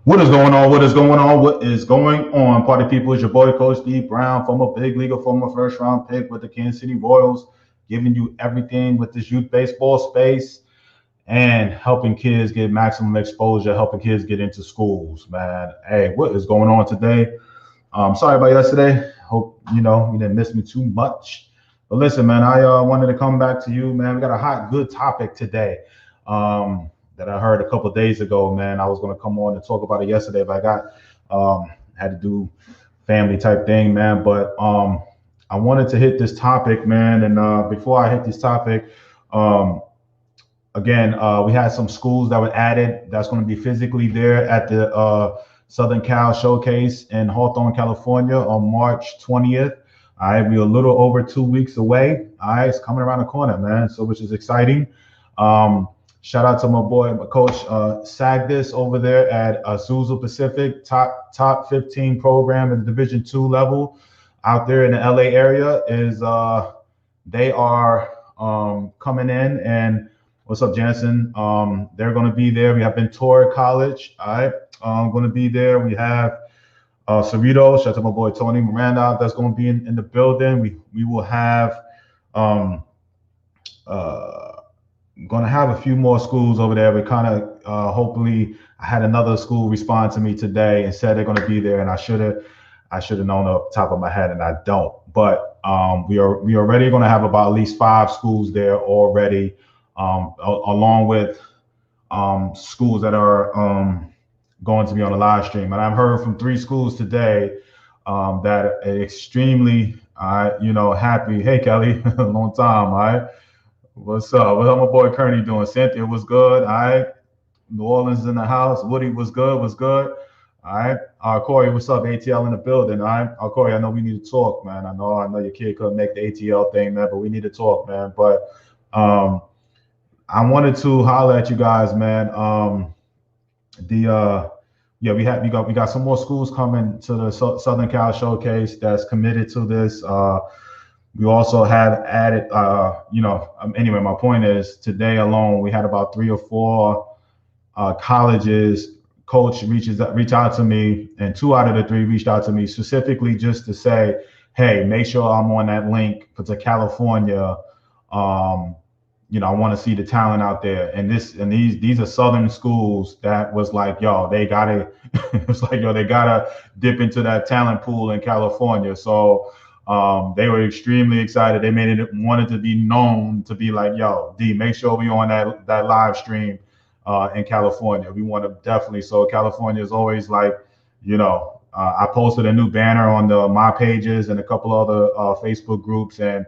What is going on? What is going on? What is going on? Party people, it's your boy, Coach D Brown, former big leaguer, former first round pick with the Kansas City Royals, giving you everything with this youth baseball space and helping kids get maximum exposure, helping kids get into schools, man. Hey, what is going on today? Sorry about yesterday. Hope you didn't miss me too much. But listen, man, I wanted to come back to you, man. We got a hot, good topic today. That I heard a couple of days ago, man. I was going to come on and talk about it yesterday, but I had to do family type thing, man. But I wanted to hit this topic, man. And before I hit this topic, again, we had some schools that were added that's going to be physically there at the Southern Cal Showcase in Hawthorne, California on March 20th. All right, we're a little over 2 weeks away. All right, it's coming around the corner, man. So which is exciting. Shout out to my boy, my coach, Sagdis over there at Azusa Pacific, top 15 program in the Division II level out there in the LA area. They are coming in, and what's up, Jansen? They're going to be there. We have Ventura College, all right, going to be there. We have Cerritos, shout out to my boy Tony Miranda, that's going to be in the building. We will have going to have a few more schools over there. We kind of hopefully I had another school respond to me today and said they're going to be there, and I should have known off the top of my head, and I don't. But we are already going to have about at least 5 schools there already, along with schools that are going to be on the live stream. And I've heard from 3 schools today that are extremely happy. Hey Kelly, long time, all right. What's up? What's my boy Kearney doing? Cynthia was good. All right. New Orleans in the house. Woody was good. Was good. All right. Corey, what's up? ATL in the building. All right. Corey, I know we need to talk, man. I know your kid couldn't make the ATL thing, man, but we need to talk, man. But I wanted to holler at you guys, man. We got some more schools coming to the Southern Cal Showcase that's committed to this. We also have added, anyway, my point is today alone, we had about 3 or 4 colleges. Coach reach out to me, and 2 out of the 3 reached out to me specifically just to say, hey, make sure I'm on that link to California. I want to see the talent out there. And these are Southern schools that was like, they gotta, it's like, they gotta dip into that talent pool in California. So they were extremely excited. They wanted to be known to be like, D, make sure we on that live stream in California. We want to definitely. So California is always like, I posted a new banner on my pages and a couple other Facebook groups, and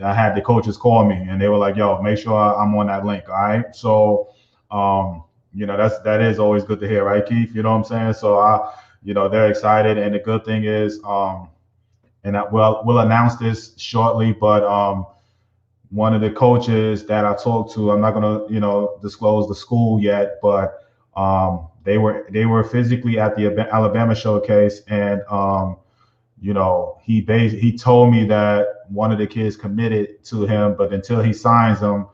I had the coaches call me, and they were like, make sure I'm on that link. All right. So, that is always good to hear, right, Keith? You know what I'm saying? So, they're excited, and the good thing is, and we'll announce this shortly, but one of the coaches that I talked to, I'm not gonna disclose the school yet, but they were physically at the Alabama Showcase, and he told me that one of the kids committed to him, but until he signs them,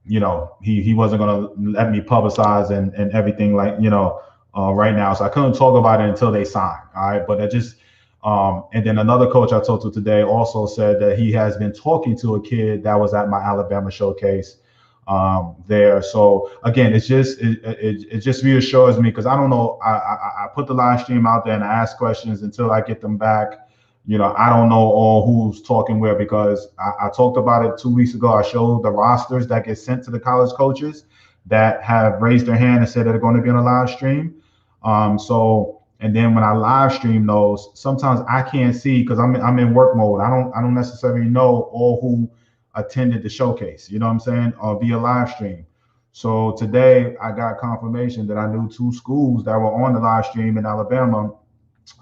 he wasn't gonna let me publicize and everything right now. So I couldn't talk about it until they sign. All right, but I just. And then another coach I talked to today also said that he has been talking to a kid that was at my Alabama Showcase there. So again, it just reassures me, because I don't know. I put the live stream out there and I ask questions until I get them back. I don't know all who's talking where, because I talked about it 2 weeks ago. I showed the rosters that get sent to the college coaches that have raised their hand and said that they're going to be on a live stream. And then when I live stream those, sometimes I can't see because I'm in work mode. I don't necessarily know all who attended the showcase. You know what I'm saying? Via live stream. So today I got confirmation that I knew 2 schools that were on the live stream in Alabama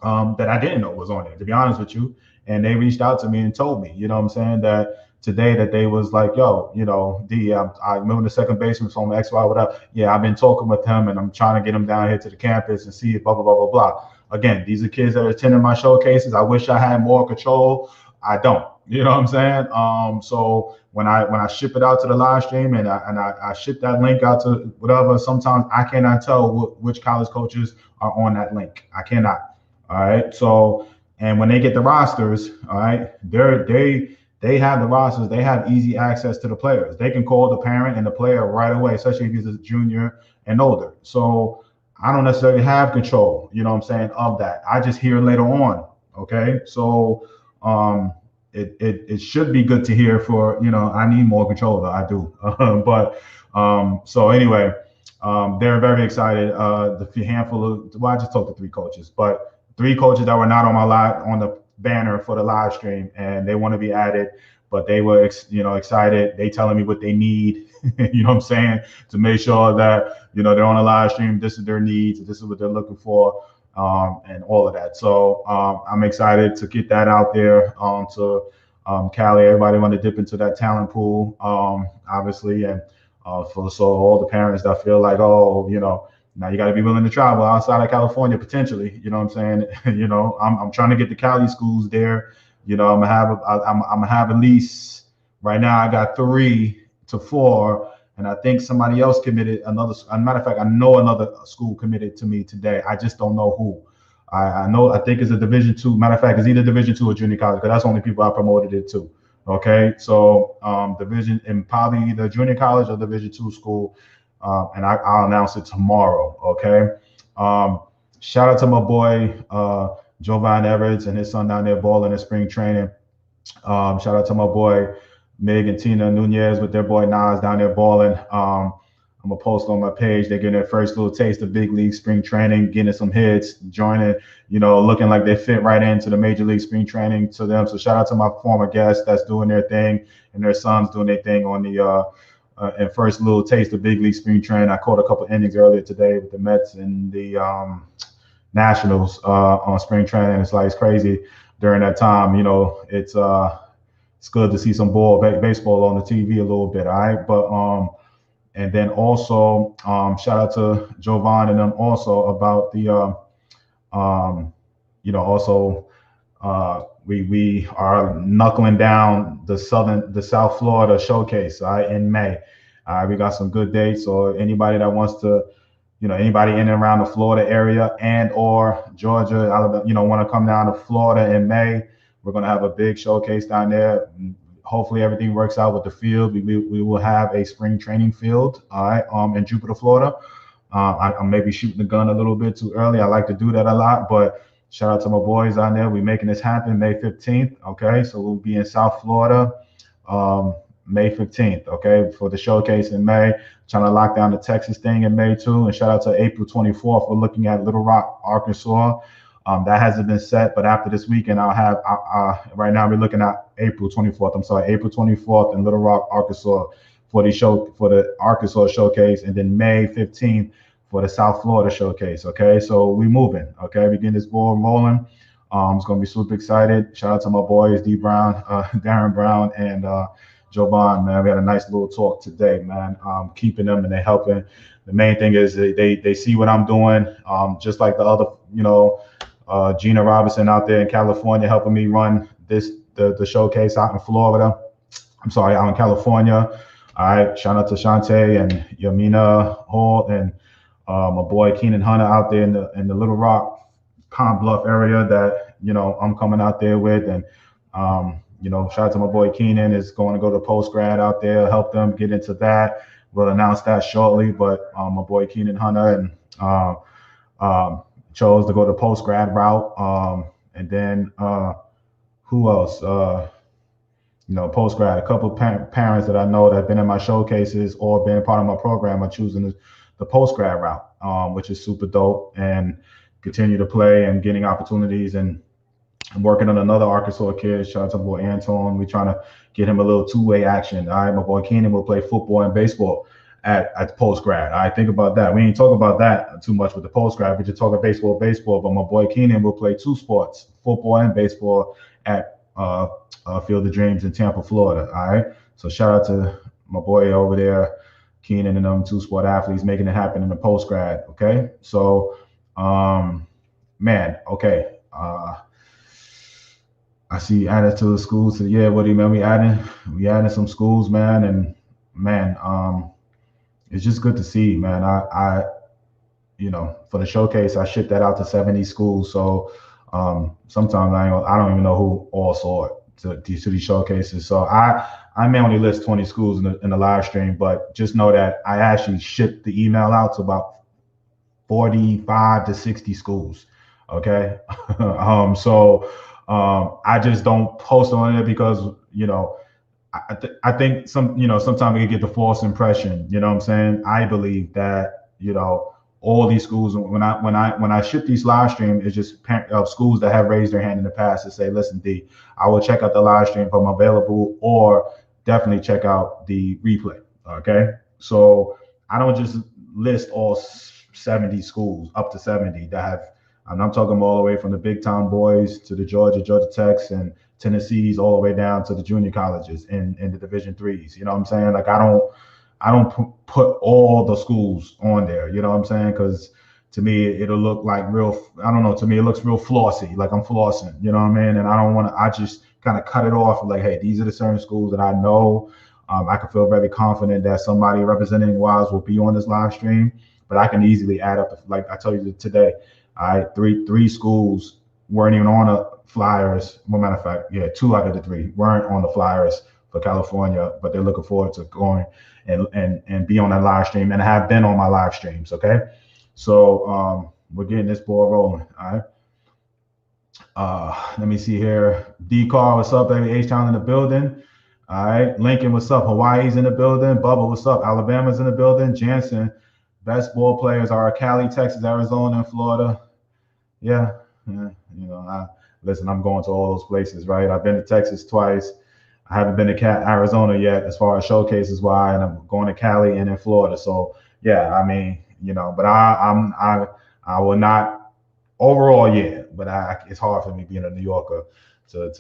that I didn't know was on there, to be honest with you. And they reached out to me and told me, you know what I'm saying, that today that they was like, D, I remember the second baseman from XY, whatever. Yeah, I've been talking with him, and I'm trying to get him down here to the campus and see blah, blah, blah, blah, blah. Again, these are kids that are attending my showcases. I wish I had more control I don't. You know what I'm saying? So when I ship it out to the live stream and I ship that link out to whatever, sometimes I cannot tell which college coaches are on that link. I cannot. All right. So and when they get the rosters, all right, they have the rosters. They have easy access to the players. They can call the parent and the player right away, especially if he's a junior and older. So I don't necessarily have control, you know what I'm saying, of that. I just hear later on. Okay. So it should be good to hear for, I need more control though. I do. But so anyway, they're very excited. The handful of, well, I just talked to three coaches, but three coaches that were not on my live on the banner for the live stream, and they want to be added, but they were excited. They telling me what they need, you know what I'm saying, to make sure that they're on a live stream. This is their needs. This is what they're looking for, and all of that. So I'm excited to get that out there to Cali. Everybody want to dip into that talent pool, obviously, and so all the parents that feel like, oh, now you got to be willing to travel outside of California potentially. You know what I'm saying? I'm trying to get the Cali schools there. I'm gonna have at least right now. I got 3 to 4, and I think somebody else committed another. As a matter of fact, I know another school committed to me today. I just don't know who. I know. I think it's a Division II. Matter of fact, it's either Division II or junior college because that's the only people I promoted it to. Okay, so division in probably either junior college or Division II school. And I'll announce it tomorrow. Okay. Shout out to my boy Jovan Everett and his son down there balling in spring training. Shout out to my boy Meg and Tina Nunez with their boy Nas down there balling. I'm gonna post on my page. They're getting their first little taste of big league spring training, getting some hits, joining, looking like they fit right into the major league spring training to them. So shout out to my former guests that's doing their thing and their sons doing their thing on the and first little taste of big league spring training. I caught a couple innings earlier today with the Mets and the Nationals on spring training. It's crazy during that time. It's good to see some baseball on the TV a little bit. All right, but and then also shout out to Jovan and them also about the also we are knuckling down the South Florida showcase in May. We got some good dates. So anybody that wants to, anybody in and around the Florida area and or Georgia, Alabama, want to come down to Florida in May, we're going to have a big showcase down there. Hopefully everything works out with the field. We will have a spring training field, all right, in Jupiter, Florida. I may be shooting the gun a little bit too early. I like to do that a lot, but shout out to my boys out there. We're making this happen May 15th. Okay, so we'll be in South Florida May 15th. Okay, for the showcase in May. Trying to lock down the Texas thing in May too. And shout out to April 24th. We're looking at Little Rock, Arkansas. That hasn't been set, but after this weekend, I'll have. Right now, we're looking at April 24th. I'm sorry, April 24th in Little Rock, Arkansas, for the Arkansas showcase, and then May 15th for the South Florida showcase. Okay, so we moving. Okay, we getting this ball rolling. It's gonna be super excited. Shout out to my boys D Brown, Darren Brown, and Jovan. Man, we had a nice little talk today, man. Keeping them and they're helping. The main thing is they see what I'm doing. Just like the other, Gina Robinson out there in California helping me run the showcase out in Florida. I'm sorry, out in California. All right, shout out to Shantae and Yamina Hall and my boy Keenan Hunter out there in the Little Rock, Con Bluff area that I'm coming out there with, and shout out to my boy Keenan is going to go to post grad out there, help them get into that. We'll announce that shortly, but my boy Keenan Hunter and chose to go the post grad route, and then who else? Post grad. A couple of parents that I know that have been in my showcases or been part of my program are choosing the post grad route, which is super dope, and continue to play and getting opportunities. And I'm working on another Arkansas kid. Shout out to my boy Anton. We're trying to get him a little two-way action. All right, my boy Keenan will play football and baseball at post grad. I think about that. We ain't talk about that too much with the post grad. We just talk about baseball, but my boy Keenan will play 2 sports, football and baseball, at Field of Dreams in Tampa, Florida. All right. So shout out to my boy over there, Keenan, and them 2 sport athletes making it happen in the post grad. Okay. So, man. Okay. I see you added to the schools. So yeah, what do you man? We adding some schools, man, and man, it's just good to see, man. For the showcase, I shipped that out to 70 schools. So sometimes I don't even know who all saw it to these showcases. So I may only list 20 schools in the live stream, but just know that I actually shipped the email out to about 45 to 60 schools. Okay. I just don't post on it because, I think sometimes we get the false impression, you know what I'm saying? I believe that, all these schools, when I ship these live stream, it's just schools that have raised their hand in the past to say, listen, D, I will check out the live stream if I'm available, or definitely check out the replay. Okay. So I don't just list all 70 schools, up to 70 that have, and I'm talking all the way from the big time boys to the Georgia Techs and Tennessee's all the way down to the junior colleges in the Division threes. You know what I'm saying? Like I don't put all the schools on there. You know what I'm saying? Because to me it'll look like real. I don't know. To me it looks real flossy, like I'm flossing. You know what I mean? And I don't want to. I just kind of cut it off. Like, hey, these are the certain schools that I know. I can feel very confident that somebody representing Wise will be on this live stream. But I can easily add up. Like I told you today, three schools weren't even on the flyers. Well, matter of fact, yeah, 2 out of the 3 weren't on the flyers for California, but they're looking forward to going and be on that live stream and have been on my live streams. Okay, so we're getting this ball rolling. All right. Let me see here. D Car, what's up, baby? H-Town in the building. All right. Lincoln, what's up? Hawaii's in the building. Bubba, what's up? Alabama's in the building. Jansen, best ball players are Cali, Texas, Arizona, and Florida. Yeah. Listen, I'm going to all those places, right? I've been to Texas twice. I haven't been to Arizona yet as far as showcases why, and I'm going to Cali and in Florida. So yeah, I mean, but I will not overall, yeah, but it's hard for me being a New Yorker to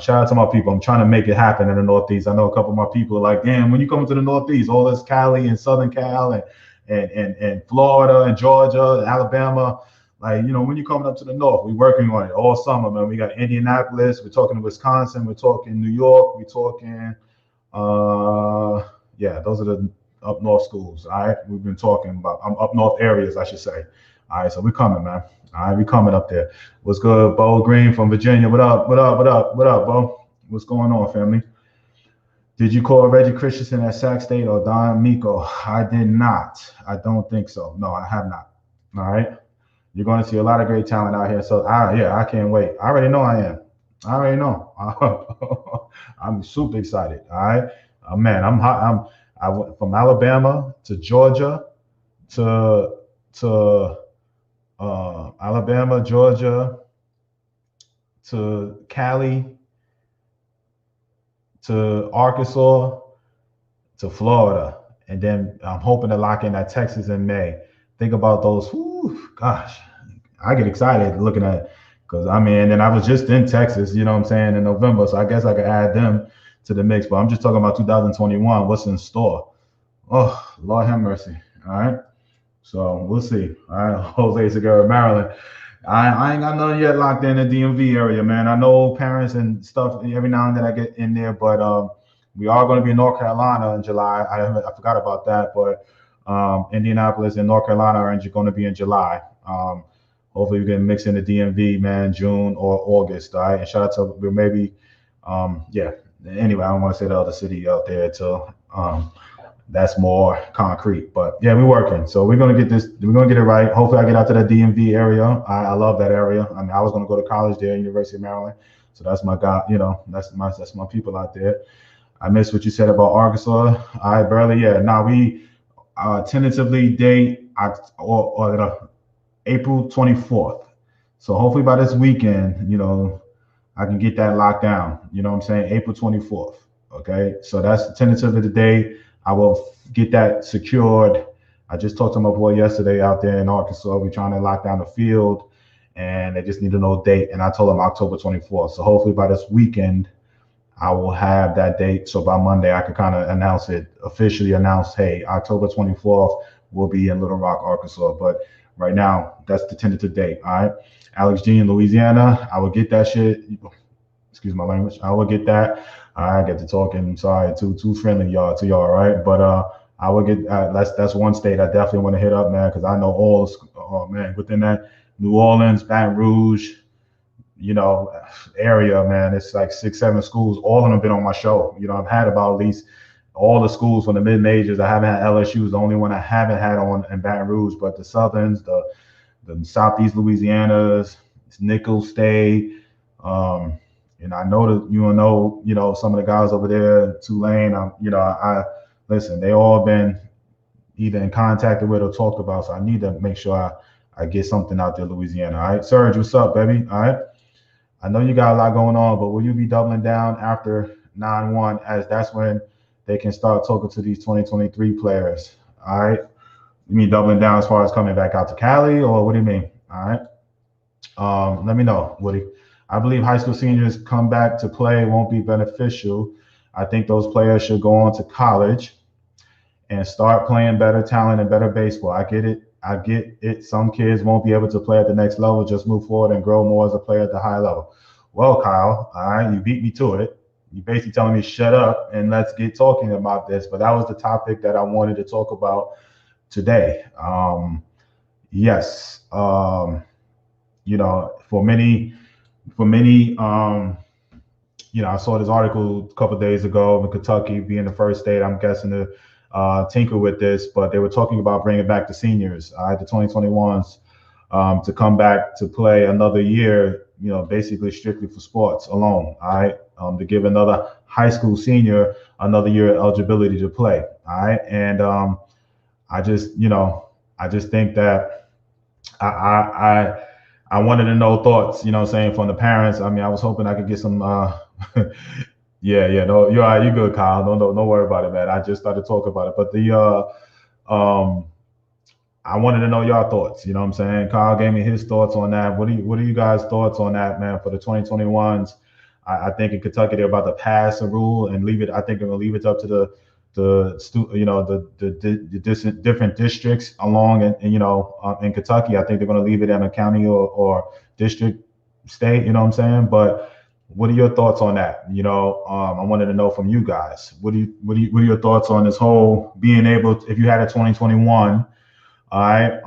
shout out to my people. I'm trying to make it happen in the Northeast. I know a couple of my people are like, damn, when you come to the Northeast, all this Cali and Southern Cal and Florida and Georgia and Alabama. Like, when you're coming up to the north, we're working on it all summer, man. We got Indianapolis, we're talking Wisconsin, we're talking New York, we're talking, those are the up north schools. All right, we've been talking about up north areas, I should say. All right, so we're coming, man. All right, we're coming up there. What's good, Bo Green from Virginia? What up, Bo? What's going on, family? Did you call Reggie Christensen at Sac State or Don Miko? I did not. I don't think so. No, I have not. All right. You're going to see a lot of great talent out here. So, I can't wait. I already know I am. I already know. I'm super excited. All right. Man, I'm hot. I went from Alabama to Georgia to Alabama, Georgia to Cali to Arkansas to Florida. And then I'm hoping to lock in that Texas in May. Think about those. Whew, gosh, I get excited looking at it because and I was just in Texas, you know what I'm saying, in November. So I guess I could add them to the mix. But I'm just talking about 2021. What's in store? Oh, Lord have mercy. All right. So we'll see. All right. Jose Segura, Maryland. I ain't got nothing yet locked in the DMV area, man. I know parents and stuff every now and then I get in there, but we are going to be in North Carolina in July. I forgot about that, but Indianapolis and North Carolina are going to be in July. Hopefully we can mix in the DMV, man, June or August. All right. And shout out to maybe, Anyway, I don't want to say the other city out there till that's more concrete. But yeah, we're working. So we're gonna get this. We're gonna get it right. Hopefully, I get out to the DMV area. I love that area. I was gonna go to college there, University of Maryland. So that's my guy. That's my people out there. I missed what you said about Arkansas. I barely. Yeah. Now we tentatively date April 24th. So hopefully by this weekend, I can get that locked down. You know what I'm saying? April 24th. Okay. So that's tentatively the date. I will get that secured. I just talked to my boy yesterday out there in Arkansas. We're trying to lock down the field and they just need to know a date. And I told them October 24th. So hopefully by this weekend, I will have that date. So by Monday, I can kind of officially announce, hey, October 24th will be in Little Rock, Arkansas. But right now, that's the tentative date. All right. Alex G in Louisiana, I will get that shit Excuse my language. I will get that. I get to talking. Sorry, too friendly y'all to y'all, right? But I will get that's one state I definitely want to hit up, man, because I know all. Oh man, within that New Orleans, Baton Rouge, you know, area, man. It's like 6, 7 schools. All of them been on my show. You know, I've had about at least all the schools from the mid majors. I haven't had LSU is the only one I haven't had on in Baton Rouge, but the Southerns, the Southeast Louisianas, Nicholls State, and I know that you know, some of the guys over there, Tulane. I listen. They all been either in contact with or talked about. So I need to make sure I get something out there, Louisiana. All right, Serge, what's up, baby? All right. I know you got a lot going on, but will you be doubling down after 9-1 as that's when they can start talking to these 2023 players? All right. You mean doubling down as far as coming back out to Cali, or what do you mean? All right. Let me know, Woody. I believe high school seniors come back to play won't be beneficial. I think those players should go on to college and start playing better talent and better baseball. I get it. I get it. Some kids won't be able to play at the next level. Just move forward and grow more as a player at the high level. Well, Kyle, all right, you beat me to it. You basically telling me shut up and let's get talking about this. But that was the topic that I wanted to talk about today. Yes, you know, for many, you know, I saw this article a couple of days ago in Kentucky being the first state, I'm guessing, to tinker with this, but they were talking about bringing back the seniors, the 2021s, to come back to play another year, you know, basically strictly for sports alone, all right, to give another high school senior another year eligibility to play, all right, and I just think that I wanted to know thoughts, you know what I'm saying, from the parents. I mean, I was hoping I could get some yeah, no, you're all right, you're good, Kyle. Don't worry about it, man. I just started talking about it. But I wanted to know your thoughts, you know what I'm saying? Kyle gave me his thoughts on that. What are you guys' thoughts on that, man, for the 2021s? I think in Kentucky they're about to pass a rule and leave it. I think they're gonna leave it up to the different districts along and you know in Kentucky. I think they're going to leave it in a county or district state, you know what I'm saying? But what are your thoughts on that? You know, I wanted to know from you guys. What are your thoughts on this whole being able to, if you had a 2021, all right,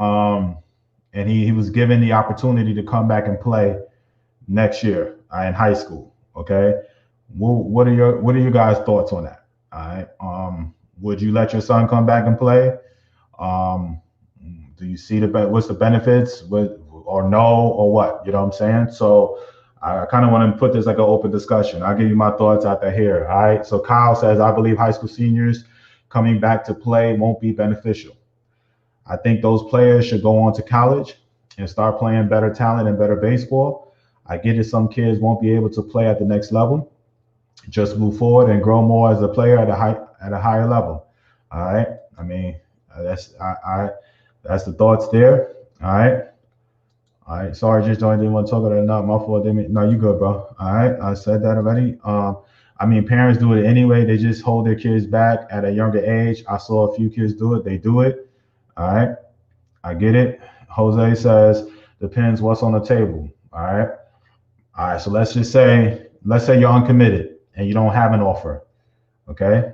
and he was given the opportunity to come back and play next year in high school, okay? What are your guys' thoughts on that? All right. Would you let your son come back and play? Do you see what's the benefits or no or what? You know what I'm saying? So I kind of want to put this like an open discussion. I'll give you my thoughts out there here. All right. So Kyle says, I believe high school seniors coming back to play won't be beneficial. I think those players should go on to college and start playing better talent and better baseball. I get it. Some kids won't be able to play at the next level. Just move forward and grow more as a player at a higher level. All right. I mean, that's the thoughts there. All right. All right. Sorry, just didn't want to talk about it. Not my fault. No, you good, bro. All right. I said that already. I mean, parents do it anyway. They just hold their kids back at a younger age. I saw a few kids do it. They do it. All right. I get it. Jose says, depends what's on the table. All right. All right. So let's say you're uncommitted and you don't have an offer. Okay.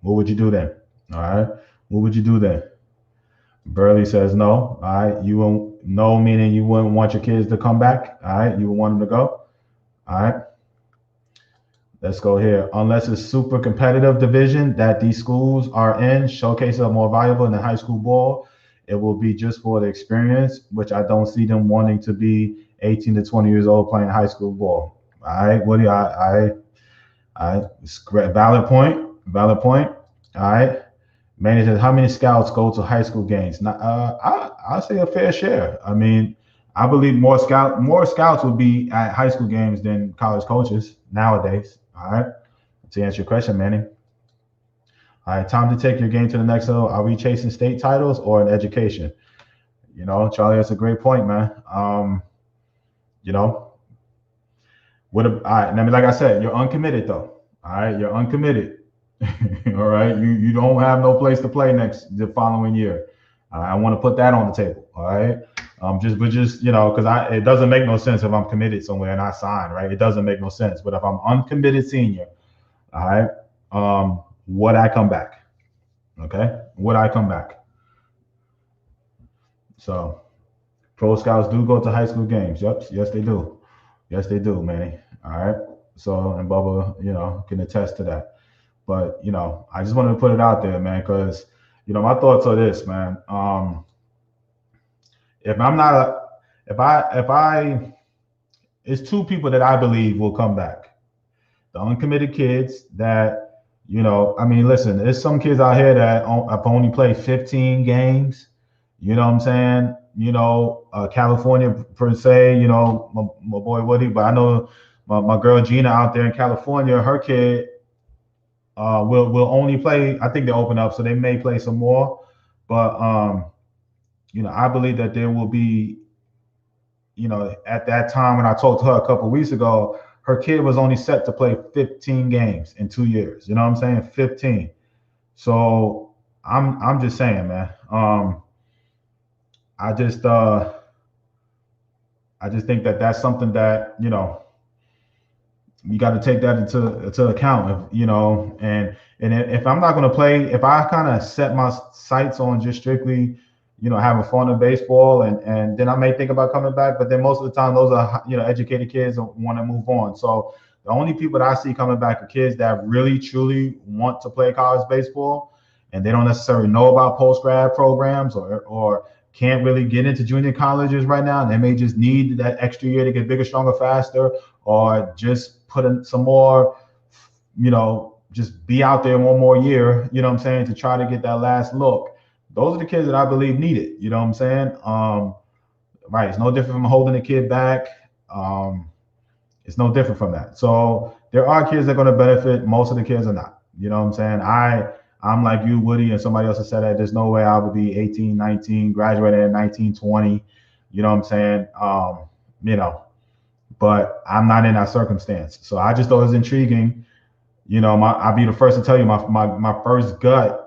What would you do then? All right. What would you do then? Burley says no. All right. You won't, no, meaning you wouldn't want your kids to come back. All right. You would want them to go. All right. Let's go here. Unless it's super competitive division that these schools are in, showcases are more valuable than high school ball. It will be just for the experience, which I don't see them wanting to be 18 to 20 years old playing high school ball. All right, Woody, valid point. All right. Manny says, how many scouts go to high school games? Now, I'll say a fair share. I mean, I believe more scouts would be at high school games than college coaches nowadays. All right. To answer your question, Manny. All right, time to take your game to the next level. Are we chasing state titles or an education? You know, Charlie, that's a great point, man. You know, all right. I mean, like I said, you're uncommitted though. All right, you're uncommitted. All right, you don't have no place to play the following year. I want to put that on the table. All right. Just because it doesn't make no sense if I'm committed somewhere and I sign, right? It doesn't make no sense. But if I'm uncommitted senior, all right, would I come back? Okay, would I come back? So pro scouts do go to high school games. Yep, yes they do. Yes they do, Manny. All right. So and Bubba, can attest to that. But I just wanted to put it out there, man, because my thoughts are this, man. If I'm not, if I, it's two people that I believe will come back. The uncommitted kids that, I mean, listen, there's some kids out here that have only played 15 games. You know what I'm saying? California per se, my boy Woody, but I know my girl Gina out there in California, her kid will only play, I think they open up, so they may play some more. But I believe that there will be, at that time when I talked to her a couple of weeks ago, her kid was only set to play 15 games in 2 years. You know what I'm saying? 15. So I'm just saying, man. I just think that that's something that you got to take that into account. And if I'm not going to play, if I kind of set my sights on just strictly having fun in baseball, and then I may think about coming back. But then most of the time, those are educated kids that want to move on. So the only people that I see coming back are kids that really truly want to play college baseball, and they don't necessarily know about post grad programs or can't really get into junior colleges right now. And they may just need that extra year to get bigger, stronger, faster, or just put in some more, just be out there one more year. You know what I'm saying, to try to get that last look. Those are the kids that I believe need it. You know what I'm saying? Right. It's no different from holding a kid back. It's no different from that. So there are kids that are going to benefit. Most of the kids are not. You know what I'm saying? I'm like you, Woody, and somebody else has said that there's no way I would be 18, 19, graduated at 19, 20. You know what I'm saying? But I'm not in that circumstance. So I just thought it was intriguing. I'll be the first to tell you my first gut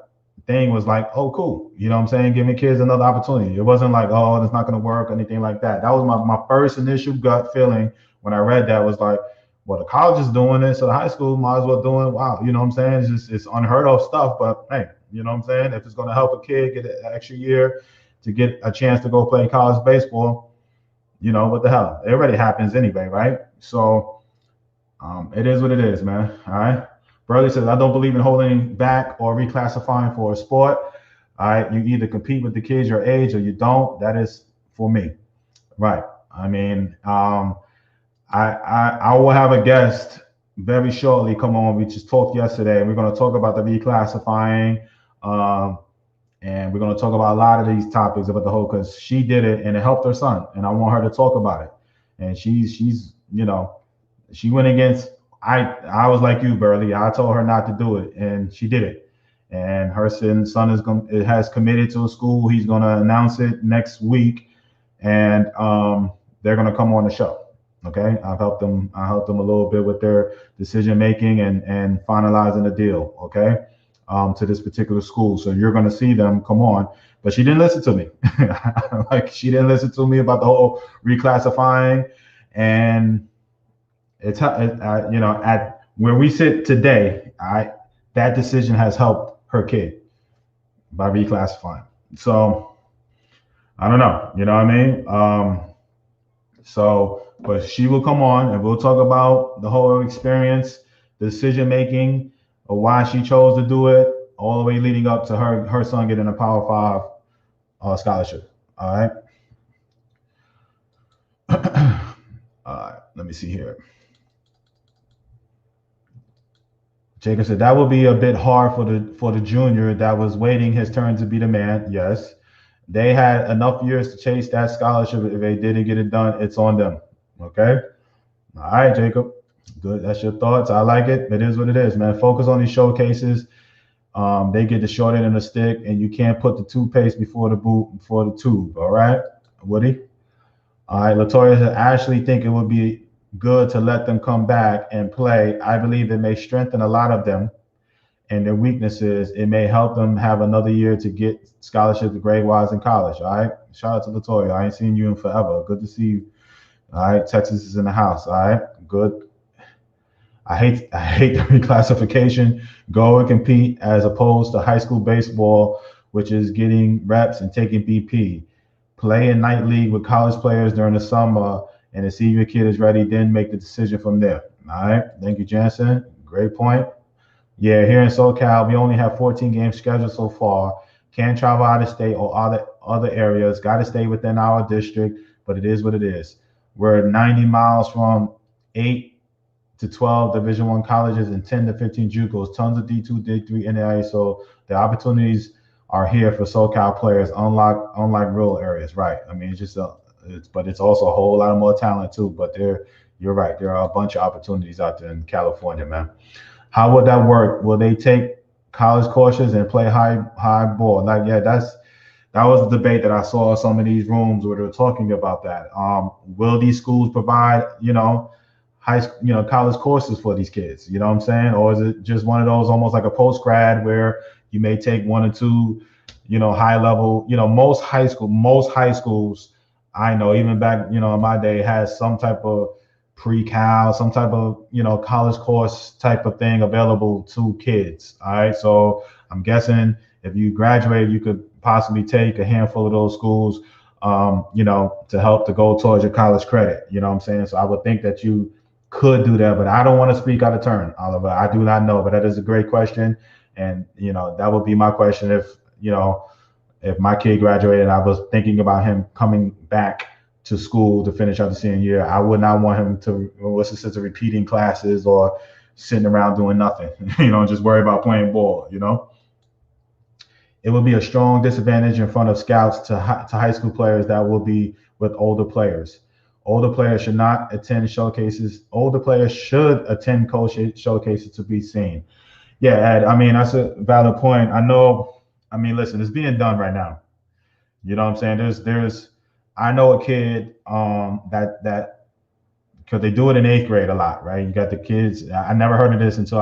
thing was like, oh, cool. You know what I'm saying? Giving kids another opportunity. It wasn't like, oh, it's not going to work or anything like that. That was my first initial gut feeling when I read that, was like, well, the college is doing it, so the high school might as well do it. Wow. You know what I'm saying? It's unheard of stuff, but hey, you know what I'm saying? If it's going to help a kid get an extra year to get a chance to go play college baseball, what the hell? It already happens anyway, right? So it is what it is, man. All right. Burley says, I don't believe in holding back or reclassifying for a sport. All right. You either compete with the kids your age or you don't. That is for me. Right. I mean, I will have a guest very shortly come on. We just talked yesterday, and we're going to talk about the reclassifying. And we're going to talk about a lot of these topics about the whole, because she did it and it helped her son. And I want her to talk about it. And she's she went against, I was like you, Burley. I told her not to do it, and she did it. And her son has committed to a school. He's going to announce it next week, and they're going to come on the show. Okay, I've helped them a little bit with their decision making and finalizing the deal. Okay, to this particular school. So you're going to see them come on. But she didn't listen to me. Like, she didn't listen to me about the whole reclassifying. And it's at where we sit today, that decision has helped her kid by reclassifying. So I don't know, you know what I mean? But she will come on and we'll talk about the whole experience, the decision making, or why she chose to do it, all the way leading up to her son getting a Power 5 scholarship. All right. All right. Let me see here. Jacob said that would be a bit hard for the junior that was waiting his turn to be the man. Yes. They had enough years to chase that scholarship. If they didn't get it done, it's on them. Okay. All right, Jacob. Good. That's your thoughts. I like it. It is what it is, man. Focus on these showcases. They get the short end of the stick, and you can't put the toothpaste before the tube. All right, Woody. All right, Latoya said, I actually think it would be good to let them come back and play. I believe it may strengthen a lot of them and their weaknesses, it may help them have another year to get scholarships grade-wise in college. All right. Shout out to Latoya. I ain't seen you in forever. Good to see you. All right. Texas is in the house. All right. Good. I hate the reclassification. Go and compete as opposed to high school baseball, which is getting reps and taking BP. Play in night league with college players during the summer, and to see if your kid is ready, then make the decision from there. All right. Thank you, Jansen. Great point. Yeah, here in SoCal, we only have 14 games scheduled so far. Can't travel out of state or other areas. Got to stay within our district, but it is what it is. We're 90 miles from 8 to 12 Division I colleges and 10 to 15 JUCOs. Tons of D2, D3, NAIA. So the opportunities are here for SoCal players, unlike rural areas. Right. I mean, but it's also a whole lot more talent too. But you're right. There are a bunch of opportunities out there in California, man. How would that work? Will they take college courses and play high ball? Like, yeah, that was the debate that I saw in some of these rooms where they were talking about that. Will these schools provide, college courses for these kids? You know what I'm saying? Or is it just one of those almost like a post grad where you may take one or two, high level, most high schools I know, even back, in my day, has some type of pre-cal, some type of, college course type of thing available to kids. All right. So I'm guessing if you graduate, you could possibly take a handful of those schools, to help to go towards your college credit. You know what I'm saying? So I would think that you could do that, but I don't want to speak out of turn, Oliver. I do not know, but that is a great question. And, that would be my question if my kid graduated and I was thinking about him coming back to school to finish out the senior year, I would not want him to, what's the sense of repeating classes or sitting around doing nothing, just worry about playing ball, It will be a strong disadvantage in front of scouts to high school players that will be with older players. Older players should not attend showcases. Older players should attend coach showcases to be seen. Yeah, Ed, I mean, that's a valid point. Listen, it's being done right now. You know what I'm saying? I know a kid that because they do it in 8th grade a lot, right? You got the kids. I never heard of this until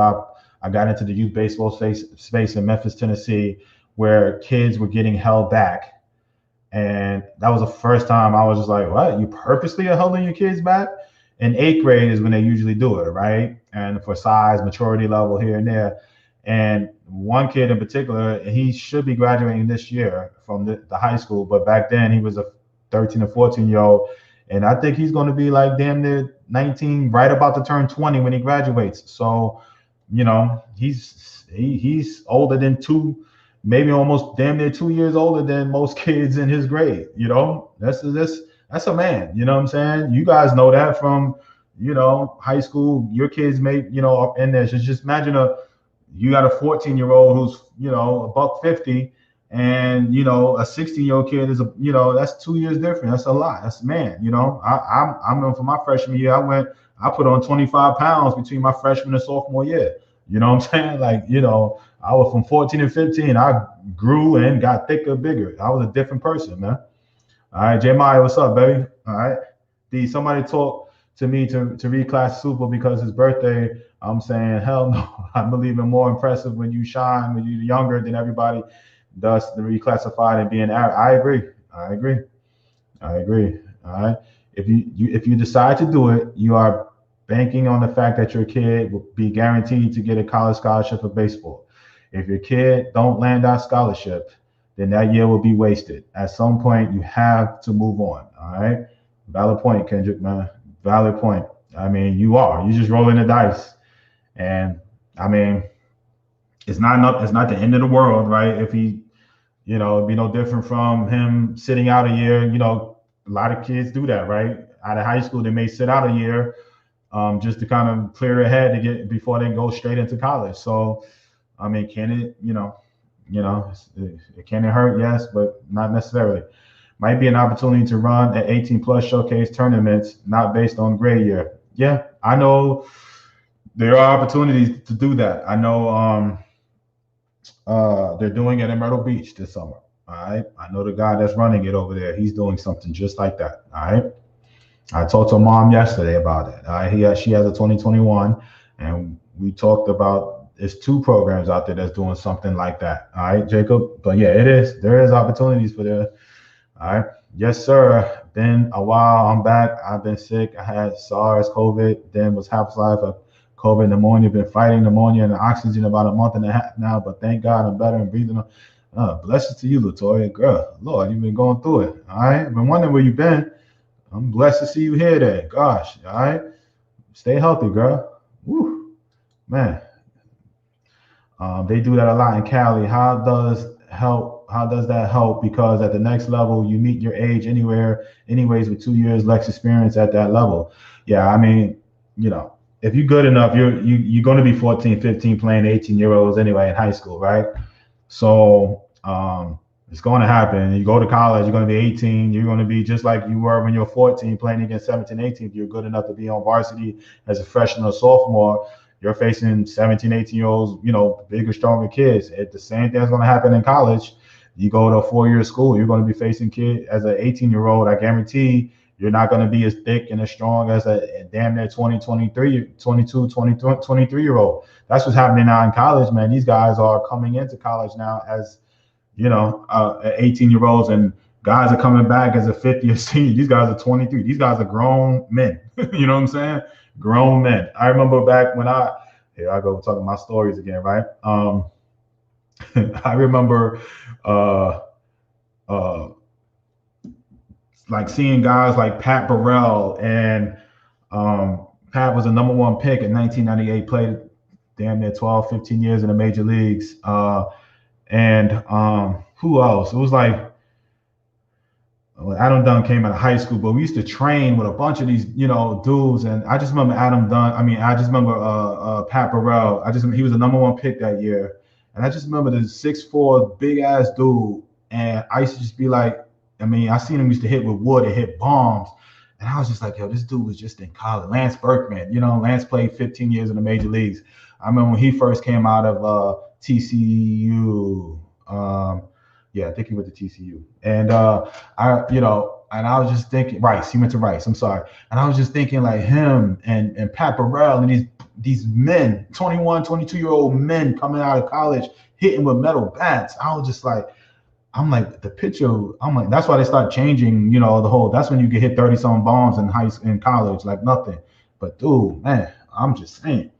I got into the youth baseball space in Memphis, Tennessee, where kids were getting held back. And that was the first time I was just like, what? You purposely are holding your kids back? In 8th grade is when they usually do it, right? And for size, maturity level here and there. And one kid in particular, he should be graduating this year from the high school, but back then he was a 13 or 14-year-old. And I think he's going to be like damn near 19, right about to turn 20 when he graduates. So, he's older than maybe almost damn near 2 years older than most kids in his grade. That's a man. You know what I'm saying? You guys know that from, high school. Your kids may, up in there. So just imagine you got a 14-year-old who's, $150, and a 16-year-old kid is that's 2 years different. That's a lot. That's man. I'm for my freshman year, I put on 25 pounds between my freshman and sophomore year. You know what I'm saying? Like, I was from 14 and 15. I grew and got thicker, bigger. I was a different person, man. All right, J Maya, what's up, baby? All right. Somebody talk to me to reclass Super because his birthday. I'm saying, hell no. I believe in more impressive when you shine, when you're younger than everybody does the reclassified and being I agree. All right. If you decide to do it, you are banking on the fact that your kid will be guaranteed to get a college scholarship for baseball. If your kid don't land that scholarship, then that year will be wasted. At some point, you have to move on. All right. Valid point, Kendrick, man. Valid point. I mean, you're just rolling the dice. And I mean, it's not the end of the world, right? If he, it'd be no different from him sitting out a year. A lot of kids do that, right? Out of high school, they may sit out a year just to kind of clear their head before they go straight into college. So, I mean, can it, can it hurt? Yes, but not necessarily. Might be an opportunity to run at 18+ showcase tournaments, not based on grade year. Yeah, I know there are opportunities to do that. I know they're doing it in Myrtle Beach this summer. All right. I know the guy that's running it over there. He's doing something just like that. All right. I talked to mom yesterday about it. She has a 2021, and we talked about There's two programs out there that's doing something like that. All right, Jacob. But yeah, it is. There is opportunities for there. All right. Yes, sir. Been a while. I'm back. I've been sick. I had SARS, COVID, then was half-life of COVID, pneumonia. Been fighting pneumonia and oxygen about a month and a half now, but thank God I'm better and breathing. Blessings to you, Latoya. Girl, Lord, you've been going through it. All right. I've been wondering where you've been. I'm blessed to see you here today. Gosh, all right. Stay healthy, girl. Woo, man. They do that a lot in Cali. How does that help? Because at the next level, you meet your age anyways, with 2 years less experience at that level. Yeah, I mean, if you're good enough, you're going to be 14, 15 playing 18-year-olds anyway in high school, right? So it's going to happen. You go to college, you're going to be 18. You're going to be just like you were when you're 14 playing against 17, 18. If you're good enough to be on varsity as a freshman or sophomore, you're facing 17, 18-year-olds, bigger, stronger kids. The same thing is going to happen in college. You go to a 4-year school, you're going to be facing kids as an 18-year-old. I guarantee you're not going to be as thick and as strong as a damn near 20, 23, 22, 23-year-old. That's what's happening now in college, man. These guys are coming into college now as 18-year-olds, and guys are coming back as a 50 or senior. These guys are 23. These guys are grown men. You know what I'm saying? Grown men. I remember back when here I go talking my stories again, right? I remember like seeing guys like Pat Burrell, and Pat was a number 1 pick in 1998, played damn near 12, 15 years in the major leagues. And who else? It was like Adam Dunn came out of high school, but we used to train with a bunch of these, dudes. And I just remember Adam Dunn. I mean, I just remember Pat Burrell. He was a number 1 pick that year. And I just remember the 6'4" big ass dude. And I used to just be like, I seen him used to hit with wood and hit bombs. And I was just like, yo, this dude was just in college. Lance Berkman, Lance played 15 years in the major leagues. I remember when he first came out of TCU. I think he went to TCU. And and I was just thinking, Rice, he went to Rice, I'm sorry. And I was just thinking like him and Pat Burrell and these men, 21, 22-year-old men coming out of college, hitting with metal bats. I was just like, the picture, that's why they start changing, that's when you get hit 30-some bombs in college, like nothing. But dude, man, I'm just saying,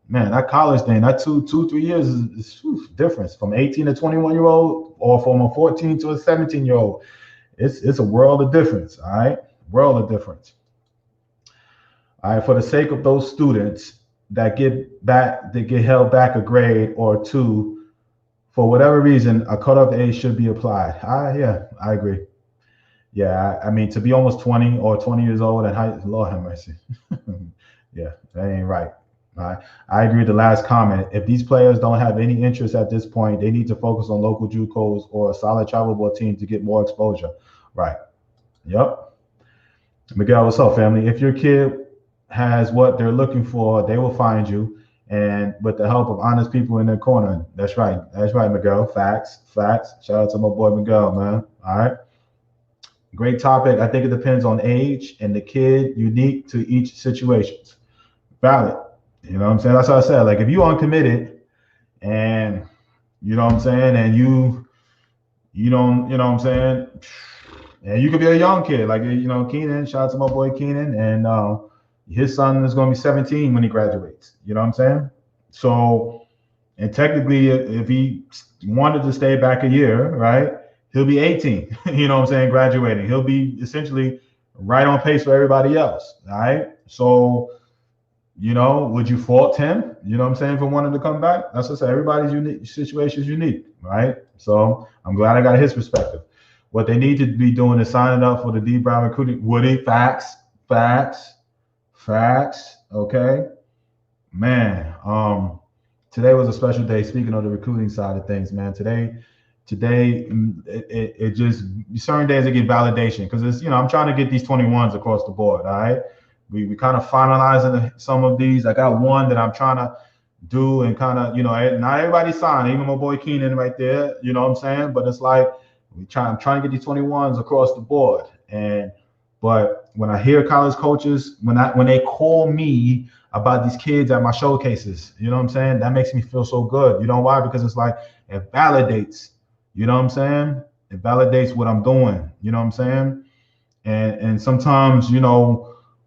man, that college thing, that 2-3 years is difference from 18 to 21-year-old, or from a 14 to a 17-year-old. It's a world of difference. All right, world of difference. All right, for the sake of those students that get held back a grade or two, for whatever reason, a cutoff age should be applied. Yeah, I agree. Yeah, I mean, to be almost 20 or 20 years old at high, Lord have mercy. Yeah, that ain't right. Right. I agree with the last comment. If these players don't have any interest at this point, they need to focus on local JUCOs or a solid travel ball team to get more exposure. Right. Yep. Miguel, what's up, family? If your kid has what they're looking for, they will find you. And with the help of honest people in their corner. That's right. That's right, Miguel. Facts. Shout out to my boy Miguel, man. All right. Great topic. I think it depends on age and the kid, unique to each situation. Valid. You know what I'm saying? That's what I said. Like, if you uncommitted and and you don't, what I'm saying? And you could be a young kid, like, Keenan, shout out to my boy Keenan, and his son is going to be 17 when he graduates. You know what I'm saying? So, and technically, if he wanted to stay back a year, right, he'll be 18, you know what I'm saying, graduating. He'll be essentially right on pace for everybody else, all right? So, would you fault him, you know what I'm saying, for wanting to come back? That's what I said. Everybody's unique situation is unique, right? So I'm glad I got his perspective. What they need to be doing is signing up for the D Brown recruiting. Woody, facts, okay? Man, today was a special day. Speaking of the recruiting side of things, man, today, it just, certain days I get validation because it's, I'm trying to get these 21s across the board, all right? We kind of finalizing some of these. I got one that I'm trying to do and kind of, not everybody signed, even my boy Keenan right there, you know what I'm saying? But it's like, I'm trying to get these 21s across the board. And But when I hear college coaches, when they call me about these kids at my showcases, you know what I'm saying? That makes me feel so good. You know why? Because it's like it validates, you know what I'm saying? It validates what I'm doing, you know what I'm saying? And sometimes,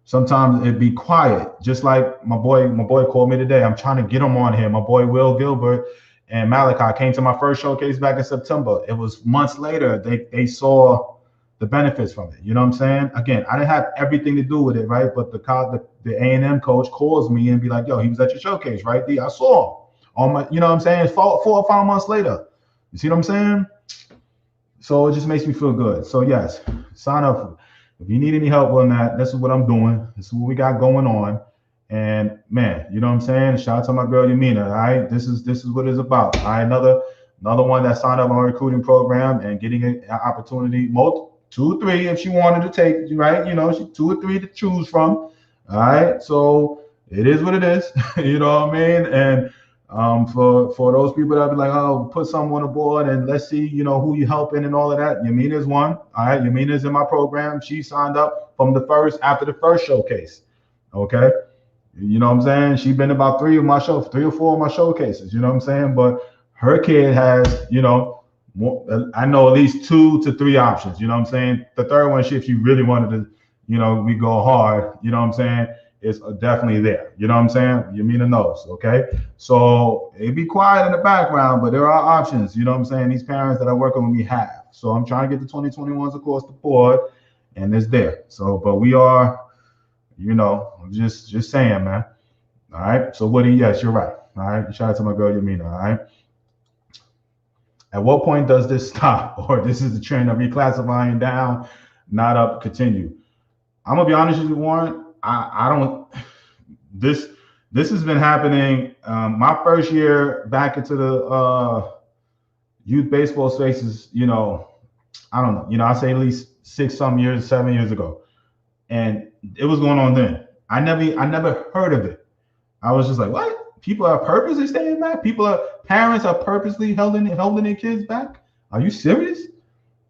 sometimes it be quiet. Just like my boy called me today. I'm trying to get him on here. My boy Will Gilbert and Malachi came to my first showcase back in September. It was months later they saw the benefits from it. You know what I'm saying? Again, I didn't have everything to do with it, right? But the A&M coach calls me and be like, "Yo, he was at your showcase, right? D, I saw him on my, you know what I'm saying? 4 or 5 months later. You see what I'm saying? So it just makes me feel good. So yes, sign up. If you need any help on that, this is what I'm doing. This is what we got going on. And man, you know what I'm saying? Shout out to my girl Yamina. All right, this is what it's about. All right, another one that signed up on our recruiting program and getting an opportunity, 2 or 3 if she wanted to take, right? She 2 or 3 to choose from. All right, so it is what it is. You know what I mean? And for those people that be like, oh, put someone on the board and let's see, who you helping and all of that. Yamina is one. All right, Yamina is in my program. She signed up after the first showcase. Okay, you know what I'm saying? She's been about 3 or 4 of my showcases. You know what I'm saying? But her kid has, I know at least 2 to 3 options. You know what I'm saying? The third one, if you really wanted to, we go hard. You know what I'm saying? It's definitely there. You know what I'm saying? Yamina knows, okay? So it be quiet in the background, but there are options. You know what I'm saying? These parents that are working with me have. So I'm trying to get the 2021s across the board, and it's there. So, but we are, just saying, man. All right. So Woody, yes, you're right. All right. Shout out to my girl Yamina. All right. At what point does this stop, or this is the trend of reclassifying down, not up, continue? I'm gonna be honest with you, Warren. I don't. This has been happening. My first year back into the youth baseball spaces. I don't know. I say at least 7 years ago, and it was going on then. I never heard of it. I was just like, what? People are purposely staying back. Parents are purposely holding their kids back. Are you serious?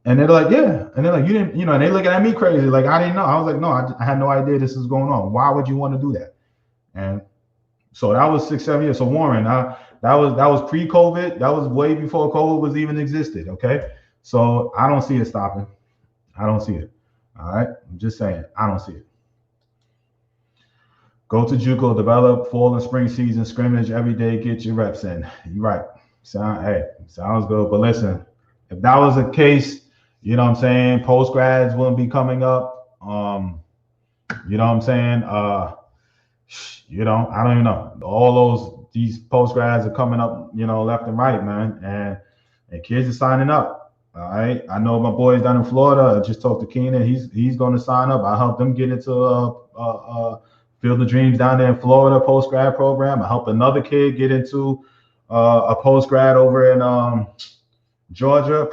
And they're like, yeah. And they're like, you didn't, and they looking at me crazy. Like, I didn't know. I was like, no, I had no idea this was going on. Why would you want to do that? And so that was 6, 7 years. So Warren, that was pre-COVID. That was way before COVID was even existed. Okay. So I don't see it stopping. I don't see it. All right. I'm just saying, I don't see it. Go to JUCO, develop fall and spring season scrimmage every day, get your reps in. You're right. Sounds good. But listen, if that was the case, you know what I'm saying, post grads wouldn't be coming up. You know what I'm saying? I don't even know. These post grads are coming up, left and right, man. And kids are signing up. All right. I know my boys down in Florida. I just talked to Keenan. He's going to sign up. I helped them get into Field of Dreams down there in Florida post grad program. I helped another kid get into a post grad over in Georgia,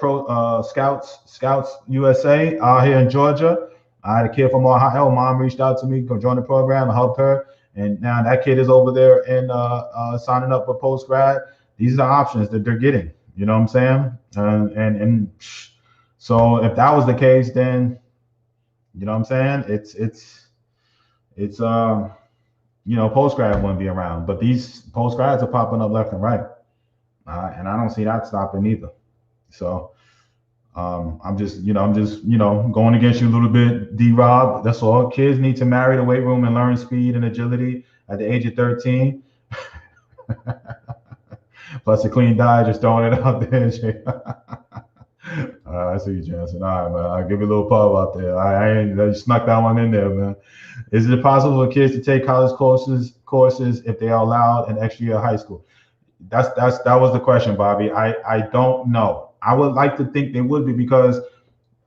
Scouts USA out here in Georgia. I had a kid from Ohio. Mom reached out to me, go join the program. I helped her, and now that kid is over there and signing up for post grad. These are the options that they're getting. You know what I'm saying? And so if that was the case, then you know what I'm saying? It's post grad wouldn't be around, but these post grads are popping up left and right, and I don't see that stopping either. So I'm just going against you a little bit, D-Rob. That's all. Kids need to marry the weight room and learn speed and agility at the age of 13. Plus a clean diet, just throwing it out there. I see you, Jansen. All right, man. I'll give you a little pub out there. I snuck that one in there, man. Is it possible for kids to take college courses if they are allowed an extra year of high school? That was the question, Bobby. I don't know. I would like to think they would be, because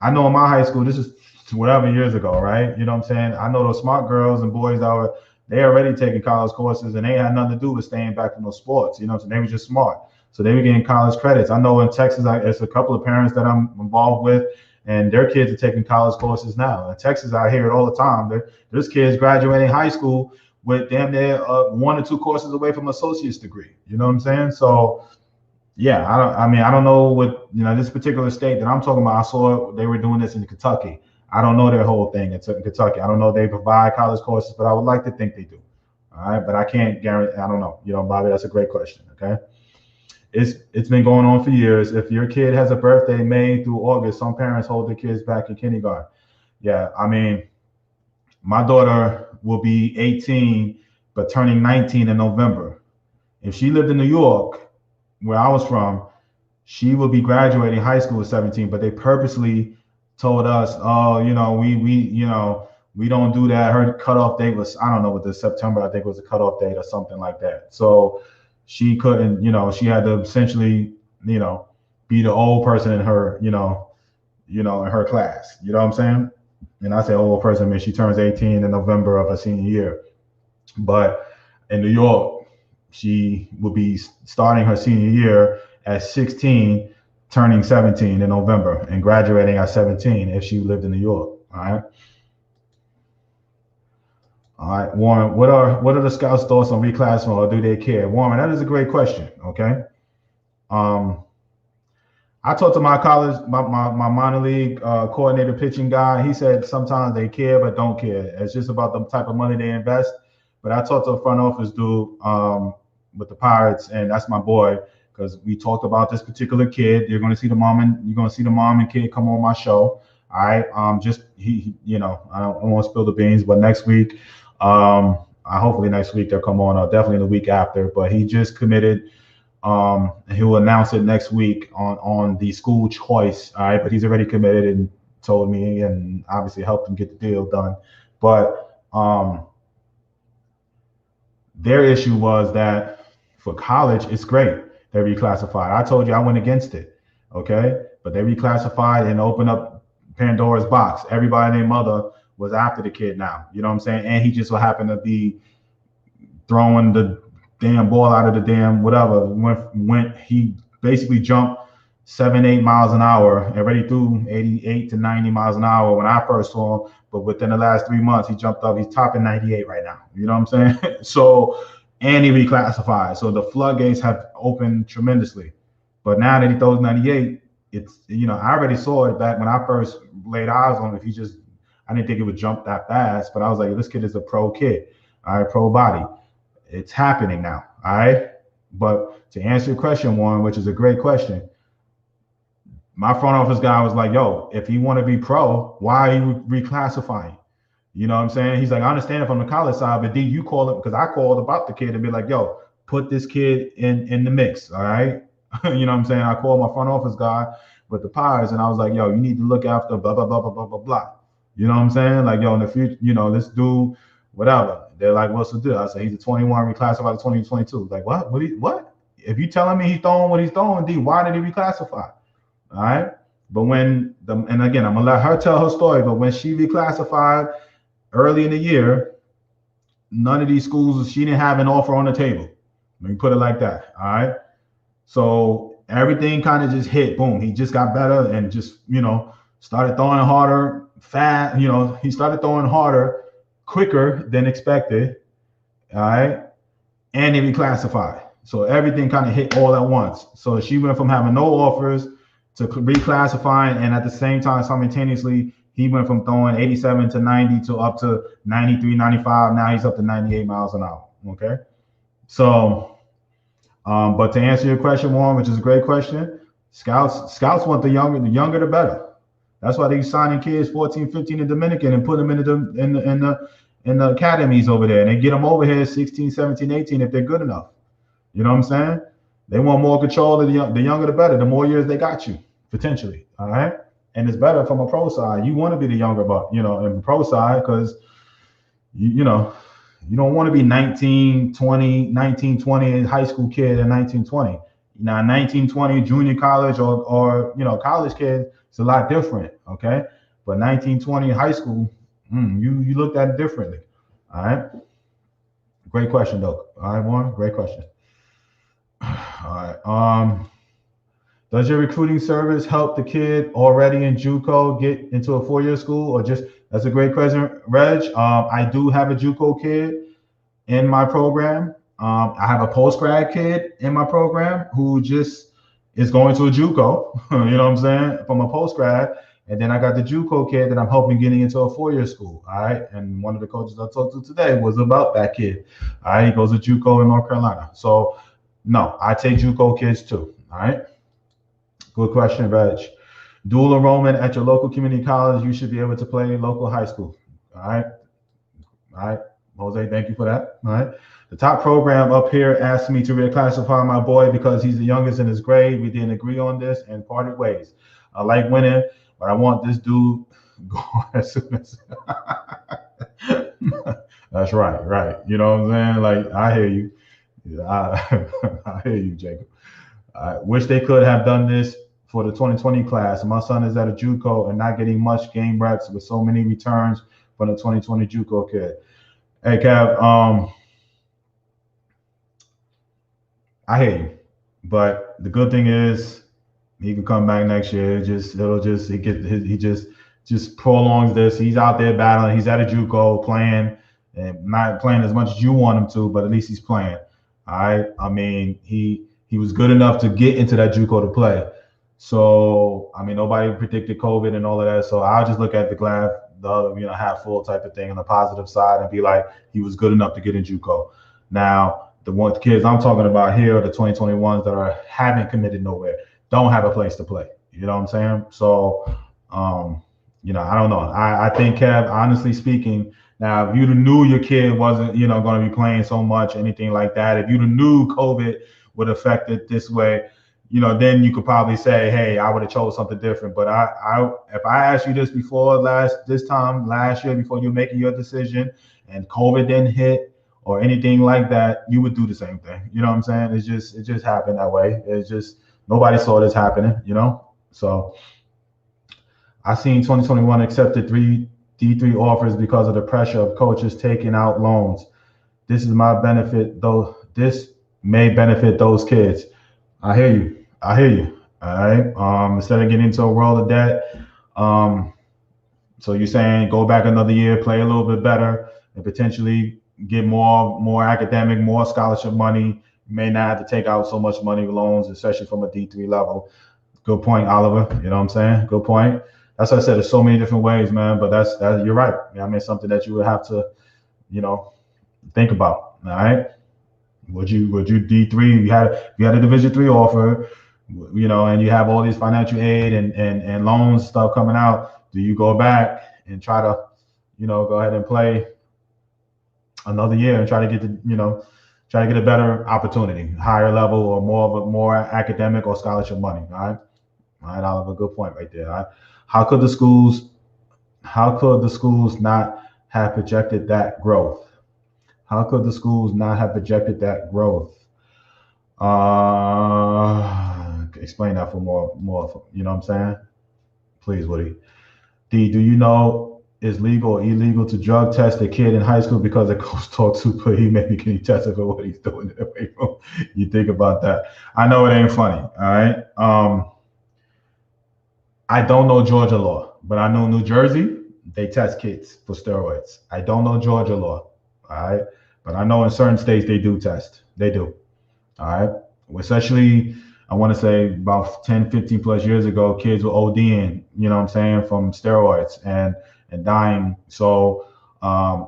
I know in my high school, this is whatever years ago, right? You know what I'm saying? I know those smart girls and boys they already taking college courses, and they had nothing to do with staying back from those sports. You know what I'm saying? They were just smart. So they were getting college credits. I know in Texas, there's a couple of parents that I'm involved with, and their kids are taking college courses now. In Texas, I hear it all the time. There's kids graduating high school with damn near 1 or 2 courses away from associate's degree. You know what I'm saying? So yeah, I don't know what, this particular state that I'm talking about. I saw they were doing this in Kentucky. I don't know their whole thing in Kentucky. I don't know if they provide college courses, but I would like to think they do. All right, but I can't guarantee. I don't know. Bobby, that's a great question. Okay, it's been going on for years. If your kid has a birthday May through August, some parents hold their kids back in kindergarten. Yeah, I mean, my daughter will be 18, but turning 19 in November. If she lived in New York, where I was from, she will be graduating high school at 17, but they purposely told us, oh, we don't do that. Her cutoff date was, I don't know what the September, I think was the cutoff date or something like that. So she couldn't, she had to essentially, be the old person in her, in her class. You know what I'm saying? And I say old person, I mean, she turns 18 in November of her senior year. But in New York, she will be starting her senior year at 16, turning 17 in November, and graduating at 17 if she lived in New York. All right, Warren, what are the Scouts' thoughts on reclassifying, or do they care? Warren, that is a great question. Okay. I talked to my college, my minor league coordinator pitching guy. He said sometimes they care but don't care. It's just about the type of money they invest. But I talked to a front office dude with the Pirates, and that's my boy, because we talked about this particular kid. You're going to see the mom and kid come on my show. All right. I don't want to spill the beans, but next week, hopefully next week they'll come on, or definitely the week after. But he just committed. He will announce it next week on the school choice. All right, but he's already committed and told me, and obviously helped him get the deal done. But their issue was that for college, it's great. They reclassified. I told you I went against it. Okay, but they reclassified and opened up Pandora's box. Everybody and their mother was after the kid now. You know what I'm saying? And he just so happened to be throwing the damn ball out of the damn whatever. When he basically jumped 7-8 miles an hour, already threw 88 to 90 miles an hour when I first saw him. But within the last 3 months, he jumped up. He's topping 98 right now. You know what I'm saying? So, and he reclassified. So the floodgates have opened tremendously. But now that he throws 98, it's, I already saw it back when I first laid eyes on him. I didn't think it would jump that fast, but I was like, this kid is a pro kid. All right, pro body. It's happening now. All right. But to answer your question, Warren, which is a great question, my front office guy was like, yo, if he want to be pro, why are you reclassifying? You know what I'm saying? He's like, I understand it from the college side, but you call it, because I called about the kid and be like, yo, put this kid in the mix. All right. You know what I'm saying? I called my front office guy with the Pirates, and I was like, yo, you need to look after blah, blah, blah, blah, blah, blah, blah. You know what I'm saying? Like, yo, in the future, this dude, whatever. They're like, what's the deal? I said, he's a 21, reclassified to 2022. Like, what? What? If you telling me he's throwing what he's throwing, D, why did he reclassify? All right. But and again, I'm going to let her tell her story, but when she reclassified early in the year, none of these schools, she didn't have an offer on the table. Let me put it like that. All right. So everything kind of just hit, boom. He just got better and just, started throwing harder, fast. He started throwing harder, quicker than expected. All right. And he reclassified. So everything kind of hit all at once. So she went from having no offers to reclassifying, and at the same time, simultaneously, he went from throwing 87 to 90 to up to 93, 95. Now he's up to 98 miles an hour. Okay. So, but to answer your question, Warren, which is a great question, scouts want the younger the better. That's why they signing kids 14, 15 in Dominican and put them in the academies over there, and they get them over here 16, 17, 18 if they're good enough. You know what I'm saying? They want more control. The younger the better. The more years they got you, potentially. All right. And it's better from a pro side. You want to be the younger, but in the pro side, because you don't want to be 19, 20 high school kid at 19, 20. Now 19, 20 junior college or college kid, it's a lot different. Okay. But 19, 20 high school, you looked at it differently. All right. Great question, though. All right, Warren. Great question. All right. Does your recruiting service help the kid already in JUCO get into a 4-year school, or just? That's a great question, Reg. I do have a JUCO kid in my program. I have a post-grad kid in my program who just is going to a JUCO. You know what I'm saying? From a post-grad, And then I got the JUCO kid that I'm helping getting into a 4-year school. All right. And one of the coaches I talked to today was about that kid. All right. He goes to JUCO in North Carolina. So no, I take JUCO kids too. All right. Good question, Reg. Dual enrollment at your local community college, you should be able to play local high school. All right. All right. Jose, thank you for that. All right. The top program up here asked me to reclassify my boy because he's the youngest in his grade. We didn't agree on this and parted ways. I like winning, but I want this dude going as soon as. That's right, right. You know what I'm saying? Like, I hear you. I, I hear you, Jacob. I wish they could have done this for the 2020 class. My son is at a JUCO and not getting much game reps with so many returns from the 2020 JUCO kid. Hey, Kev, I hear you, but the good thing is he can come back next year. He just prolongs this. He's out there battling. He's at a JUCO playing and not playing as much as you want him to, but at least he's playing. All right. I mean, he was good enough to get into that JUCO to play. So I mean, nobody predicted COVID and all of that. So I'll just look at the glass, half full type of thing on the positive side and be like, he was good enough to get in JUCO. Now, the kids I'm talking about here are the 2021s that haven't committed nowhere, don't have a place to play. You know what I'm saying? So, I don't know. I think, Kev, honestly speaking, now if you knew your kid wasn't, going to be playing so much, anything like that, if you knew COVID would affect it this way, then you could probably say, hey, I would have chose something different. But if I asked you this before last year, before you were making your decision and COVID didn't hit or anything like that, you would do the same thing. You know what I'm saying? It just happened that way. It's just, nobody saw this happening, So I seen 2021 accepted 3 D3 offers because of the pressure of coaches taking out loans. This is my benefit, though. This may benefit those kids. I hear you. All right. Instead of getting into a world of debt, so you're saying go back another year, play a little bit better, and potentially get more academic, more scholarship money. You may not have to take out so much money loans, especially from a D3 level. Good point, Oliver. You know what I'm saying? Good point. That's what I said. There's so many different ways, man. But that's you're right. I mean, something that you would have to, think about. All right. Would you D3? You had a Division III offer, and you have all these financial aid and loans stuff coming out. Do you go back and try to, go ahead and play another year and try to get a better opportunity, higher level or more academic or scholarship money? All right, Oliver, good point right there. All right? How could the schools not have projected that growth? How could the schools not have projected that growth? Explain that for more. You know what I'm saying? Please, Woody. D, do you know it's legal or illegal to drug test a kid in high school because the coach talked to, but he may be getting tested for what he's doing in the weight room? You think about that. I know it ain't funny. All right. I don't know Georgia law, but I know New Jersey, they test kids for steroids. I don't know Georgia law. All right. But I know in certain states they do test. They do. All right. Especially, I want to say about 10, 15 plus years ago, kids were ODing, from steroids and dying. So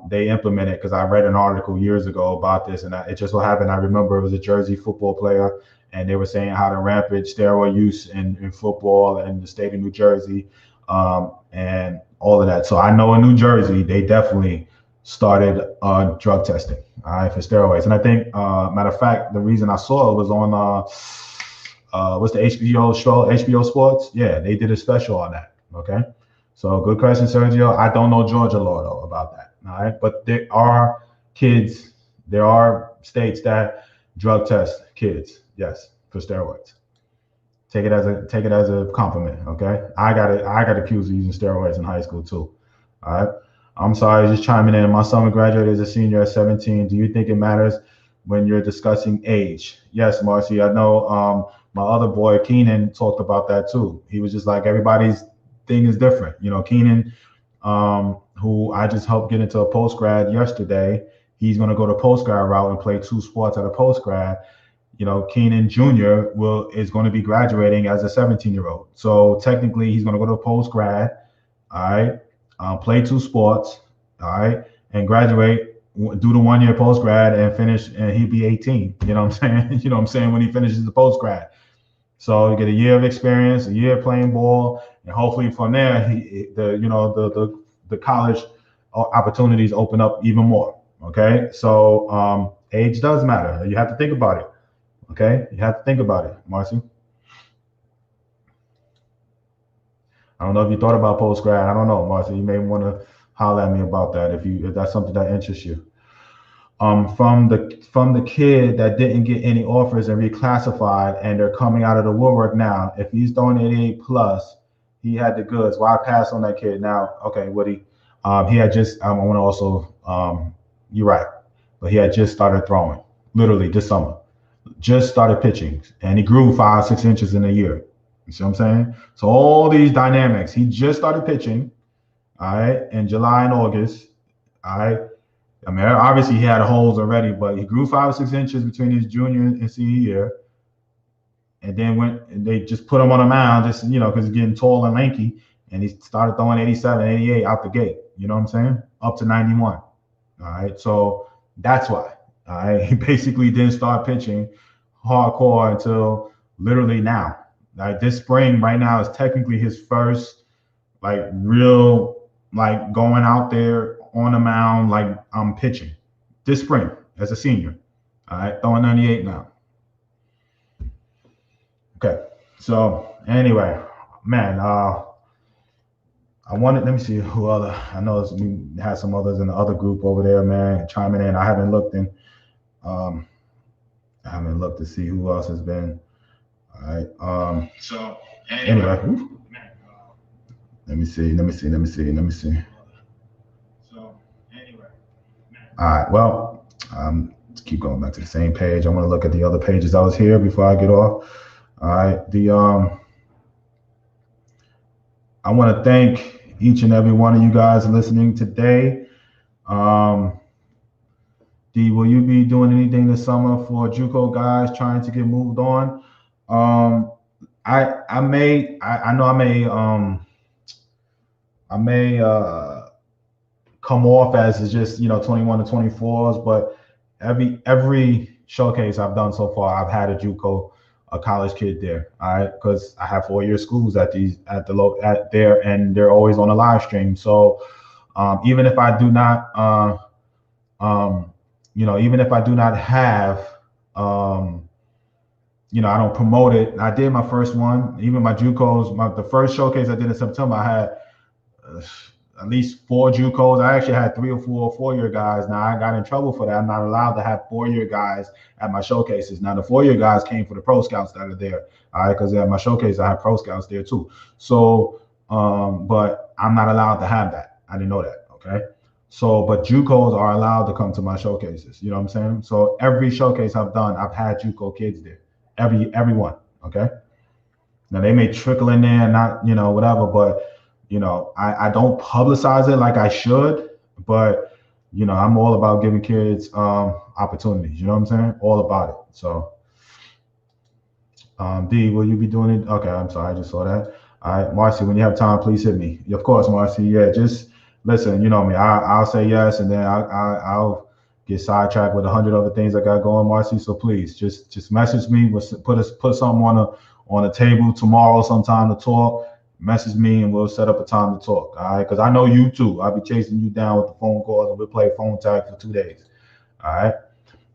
they implemented, because I read an article years ago about this, and it just so happened, I remember it was a Jersey football player, and they were saying how the rampant steroid use in football in the state of New Jersey and all of that. So I know in New Jersey, they definitely started drug testing, all right, for steroids. And I think, matter of fact, the reason I saw it was on what's the HBO show, HBO Sports? Yeah, they did a special on that. Okay. So good question, Sergio. I don't know Georgia law though about that. All right. But there are states that drug test kids, yes, for steroids. Take it as a compliment. Okay. I got accused of using steroids in high school too. All right. I'm sorry, just chiming in. My son graduated as a senior at 17. Do you think it matters when you're discussing age? Yes, Marcy. I know my other boy, Keenan, talked about that too. He was just like, everybody's thing is different. Keenan, who I just helped get into a post grad yesterday, he's going to go the post grad route and play 2 sports at a post grad. Keenan Jr. is going to be graduating as a 17-year-old. So technically, he's going to go to post grad, all right, play 2 sports, all right, and graduate, do the 1 year post grad and finish, and he'd be 18. You know what I'm saying? You know what I'm saying, when he finishes the post grad. So you get a year of experience, a year playing ball, and hopefully from there, the college opportunities open up even more. Okay, so age does matter. You have to think about it. Okay, you have to think about it, Marcy. I don't know if you thought about post grad. I don't know, Marcy. You may want to holler at me about that if that's something that interests you. From the kid that didn't get any offers and reclassified, and they're coming out of the woodwork now. If he's throwing 88 plus, he had the goods. Why pass on that kid now? Okay, Woody. He had just. I want to also. You're right, but he had just started throwing, literally this summer. Just started pitching, and he grew 5-6 inches in a year. You see what I'm saying? So all these dynamics. He just started pitching, all right, in July and August, all right. I mean, obviously he had holes already, but he grew 5 or 6 inches between his junior and senior year, and then they just put him on a mound, just because he's getting tall and lanky, and he started throwing 87, 88 out the gate. You know what I'm saying? Up to 91. All right, so that's why. All right, he basically didn't start pitching hardcore until literally now. Like this spring, right now is technically his first real going out there on the mound I'm pitching this spring as a senior. All right, throwing 98 now. Okay, so anyway, man, let me see who other. I know we had some others in the other group over there, man, chiming in. I haven't looked to see who else has been. All right. So anyway, let me see. So anyway. All right. Well, let's keep going back to the same page. I want to look at the other pages I was here before I get off. All right. I want to thank each and every one of you guys listening today. D, will you be doing anything this summer for JUCO guys trying to get moved on? I may come off as just 21 to 24s, but every showcase I've done so far, I've had a college kid there. All right, because I have 4-year schools at there, and they're always on a live stream. So even if I do not have I don't promote it. I did my first one, even my JUCOs. The first showcase I did in September, I had at least 4 JUCOs. I actually had 3 or 4 4-year guys. Now I got in trouble for that. I'm not allowed to have 4-year guys at my showcases. Now the 4-year guys came for the pro scouts that are there. All right, because at my showcase I have pro scouts there too. So, but I'm not allowed to have that. I didn't know that. Okay. So, but JUCOs are allowed to come to my showcases. You know what I'm saying? So every showcase I've done, I've had JUCO kids there. Everyone. Okay. Now they may trickle in there, not whatever, but I don't publicize it like I should, but I'm all about giving kids opportunities. You know what I'm saying? All about it. So, D, will you be doing it? Okay, I'm sorry, I just saw that. All right, Marcy, when you have time, please hit me. Of course, Marcy. Yeah, just listen. You know me. I'll say yes, and then I'll get sidetracked with 100 other things I got going, Marcy. So please, just message me. Put something on a table tomorrow, sometime to talk. Message me and we'll set up a time to talk. All right, because I know you too. I'll be chasing you down with the phone calls, and we'll play phone tag for 2 days. All right.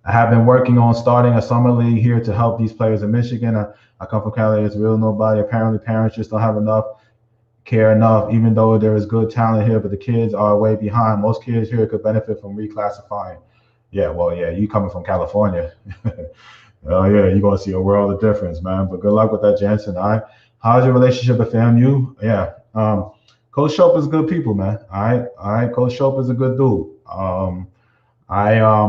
I have been working on starting a summer league here to help these players in Michigan. I come from Cali. It's real nobody. Apparently, parents just don't have care enough, even though there is good talent here, but the kids are way behind. Most kids here could benefit from reclassifying. Yeah, well, yeah, you coming from California. Oh, yeah, you're going to see a world of difference, man. But good luck with that, Jensen. All right. How's your relationship with FAMU? Yeah. Coach Shope is good people, man. All right. Coach Shope is a good dude. I'm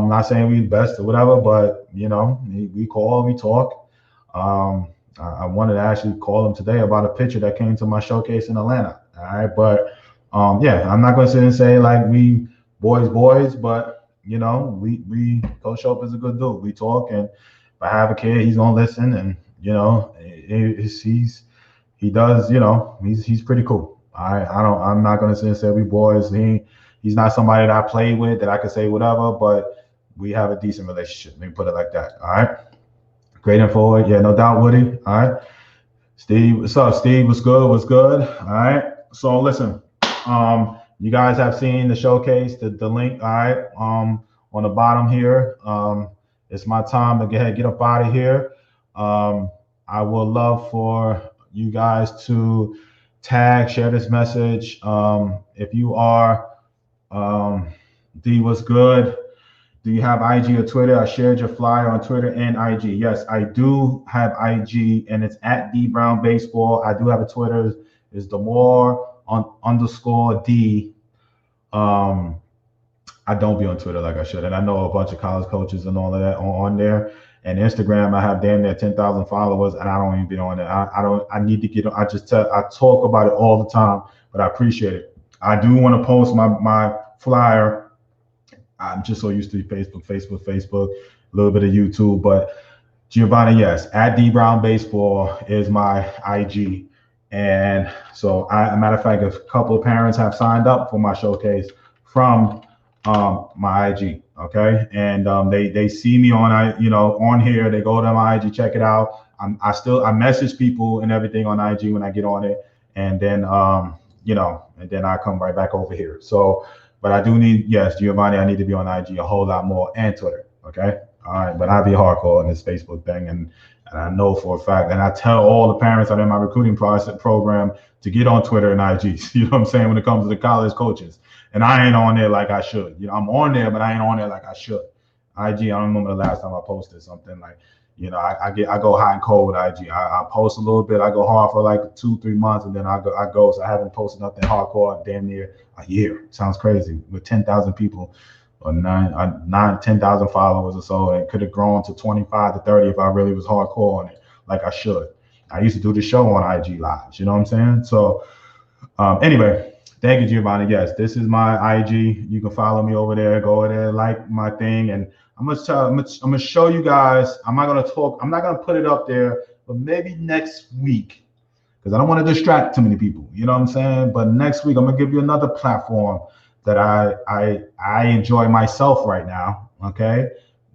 not saying we best or whatever, but, we call, we talk. I wanted to actually call him today about a picture that came to my showcase in Atlanta. All right. But, yeah, I'm not going to sit and say like we boys, but, we Coach Shope is a good dude. We talk, and if I have a kid, he's gonna listen, and he does, he's pretty cool. I'm not gonna say we boys. He's not somebody that I play with that I can say whatever, but we have a decent relationship. Let me put it like that. All right. Great info. Yeah, no doubt, Woody. All right. Steve, what's up? Steve, what's good? What's good? All right. So listen, you guys have seen the showcase, the link. All right. On the bottom here. It's my time to get up out of here. I would love for you guys to share this message. If you are D, what's good? Do you have IG or Twitter? I shared your flyer on Twitter and IG. Yes, I do have IG, and it's at D Brown Baseball. I do have a Twitter. It's Demore _ D. I don't be on Twitter like I should, and I know a bunch of college coaches and all of that on there. And Instagram, I have damn near 10,000 followers, and I don't even be on there. I need to get. I talk about it all the time, but I appreciate it. I do want to post my flyer. I'm just so used to Facebook, a little bit of YouTube, but Giovanni, yes, at D Brown Baseball is my IG. And so a matter of fact, a couple of parents have signed up for my showcase from my IG. Okay. And they see me on here, they go to my IG, check it out. I message people and everything on IG when I get on it. And then, and then I come right back over here. So, but I do need, yes, Giovanni, I need to be on IG a whole lot more and Twitter. Okay. All right. But I'll be hardcore in this Facebook thing. And I know for a fact, and I tell all the parents that are in my recruiting process program to get on Twitter and IG. You know what I'm saying? When it comes to the college coaches. And I ain't on there like I should. I'm on there, but I ain't on there like I should. IG, I don't remember the last time I posted something like, I go hot and cold with IG. I post a little bit, I go hard for like 2-3 months, and then I go. So I haven't posted nothing hardcore damn near a year. Sounds crazy. With 10,000 people or 10,000 followers or so, and could have grown to 25 to 30 if I really was hardcore on it like I should. I used to do the show on IG Lives. You know what I'm saying? So anyway. Thank you, Giovanni. Yes, this is my IG. You can follow me over there. Go over there, like my thing, and I'm gonna show you guys. I'm not gonna put it up there, but maybe next week, because I don't want to distract too many people. You know what I'm saying? But next week, I'm gonna give you another platform that I enjoy myself right now. Okay,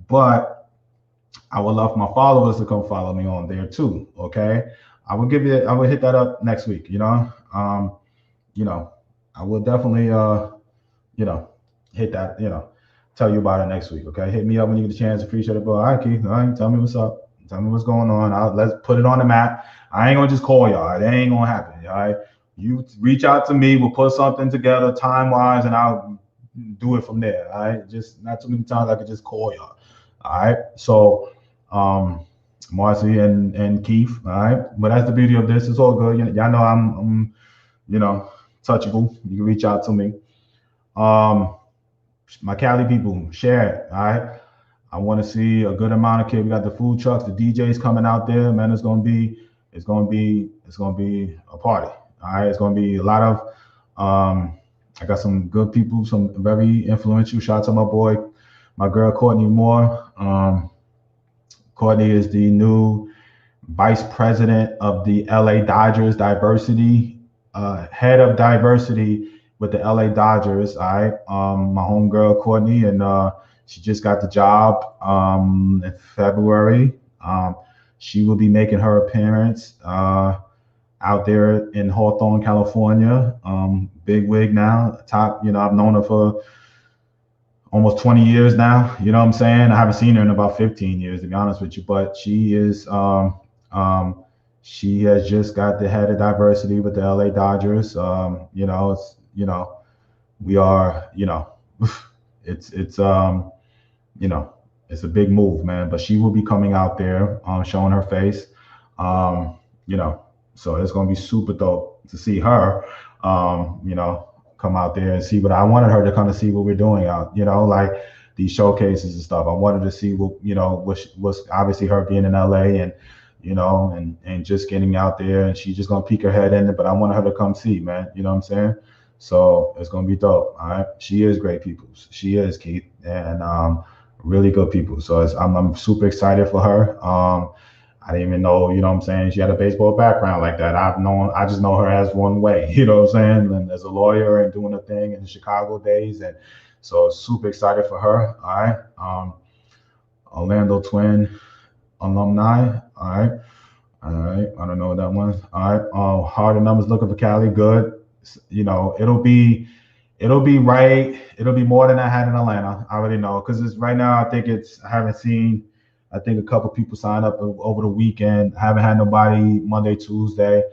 but I would love my followers to come follow me on there too. Okay, I will hit that up next week. I will definitely, hit that, tell you about it next week. Okay. Hit me up when you get a chance. Appreciate it. But all right, Keith. All right. Tell me what's up. Tell me what's going on. Let's put it on the map. I ain't going to just call y'all. That ain't going to happen. All right. You reach out to me. We'll put something together time wise, and I'll do it from there. All right. Just not too many times I could just call y'all. All right. So, Marcy and Keith. All right. But that's the beauty of this. It's all good. Y'all know I'm touchable. You can reach out to me. My Cali people, share it. All right. I want to see a good amount of kids. We got the food trucks, the DJs coming out there. Man, it's gonna be a party. All right. It's gonna be a lot of I got some good people, some very influential. Shout out to my girl Courtney Moore. Courtney is the new vice president of the LA Dodgers diversity. Head of diversity with the LA Dodgers. All right. My homegirl Courtney, and she just got the job in February. She will be making her appearance out there in Hawthorne, California. Big wig now, top. I've known her for almost 20 years now. You know what I'm saying? I haven't seen her in about 15 years, to be honest with you. But she is. She has just got the head of diversity with the LA Dodgers. We are, it's it's a big move, man. But she will be coming out there, showing her face. So it's gonna be super dope to see her, come out there and see what I wanted her to kind of see what we're doing out, like these showcases and stuff. I wanted to see what, was obviously her being in LA and and just getting out there, and she's just gonna peek her head in it. But I want her to come see, man. You know what I'm saying? So it's gonna be dope. All right. She is great people. She is, Keith. And really good people. So I'm super excited for her. I didn't even know, you know what I'm saying, she had a baseball background like that. I just know her as one way, you know what I'm saying, and as a lawyer and doing a thing in the Chicago days. And so super excited for her. All right. Orlando Twin alumni. All right. All right. I don't know what that one. All right. Harder numbers looking for Cali. Good. You know, it'll be right. It'll be more than I had in Atlanta. I already know because it's right now. I haven't seen. I think a couple people signed up over the weekend. I haven't had nobody Monday, Tuesday,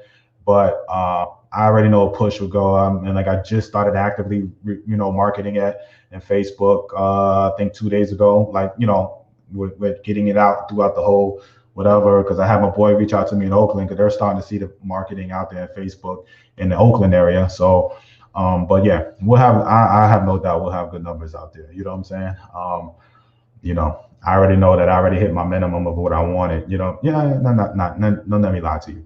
but I already know a push will go. And like I just started actively, marketing it in Facebook. I think 2 days ago. Like with getting it out throughout the whole whatever. Because I had my boy reach out to me in Oakland because they're starting to see the marketing out there in Facebook in the Oakland area. So. But yeah, I have no doubt we'll have good numbers out there. You know what I'm saying? I already know that I already hit my minimum of what I wanted. Yeah, no, let me lie to you.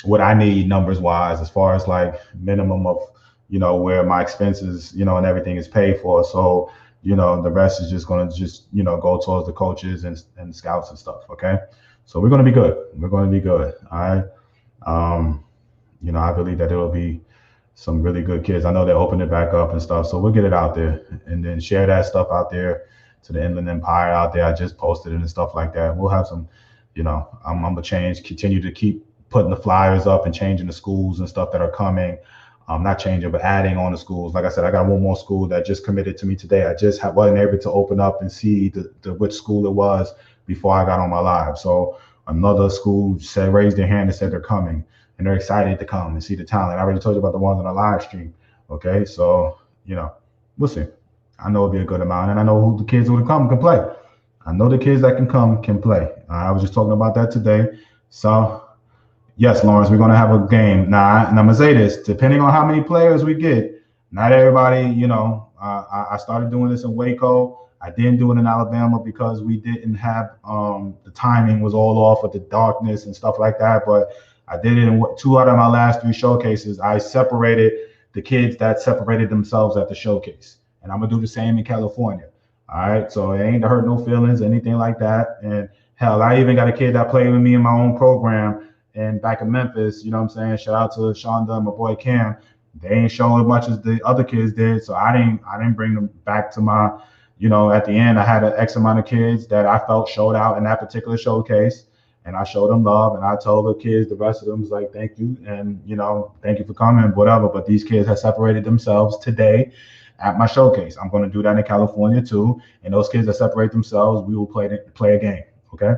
What I need numbers wise, as far as like minimum of, where my expenses, and everything is paid for. So, the rest is just going to go towards the coaches and scouts and stuff. Okay. So we're going to be good. We're going to be good. All right. I believe that it'll be some really good kids. I know they're opening it back up and stuff. So we'll get it out there and then share that stuff out there to the Inland Empire out there. I just posted it and stuff like that. We'll have some, I'm gonna continue to keep putting the flyers up and changing the schools and stuff that are coming. Not changing, but adding on the schools. Like I said, I got one more school that just committed to me today. I just wasn't able to open up and see which school it was before I got on my live. So another school raised their hand and said they're coming. And they're excited to come and see the talent. I already told you about the ones on the live stream. Okay, so we'll see. I know it'll be a good amount, and I know who the kids who will come can play. I know the kids that can come can play. I was just talking about that today. So yes, Lawrence, we're gonna have a game. Now, and I'm gonna say this: depending on how many players we get, not everybody. I started doing this in Waco. I didn't do it in Alabama because we didn't have the timing was all off with the darkness and stuff like that, but I did it in 2 out of my last 3 showcases. I separated the kids that separated themselves at the showcase. And I'm going to do the same in California. All right. So it ain't to hurt no feelings, anything like that. And hell, I even got a kid that played with me in my own program and back in Memphis. You know what I'm saying? Shout out to Shonda and my boy Cam. They ain't showing as much as the other kids did. So I didn't bring them back to my, at the end, I had an X amount of kids that I felt showed out in that particular showcase. And I showed them love, and I told the kids, the rest of them was like, thank you, and thank you for coming, whatever. But these kids have separated themselves today at my showcase. I'm going to do that in California too. And those kids that separate themselves, we will play a game. Okay,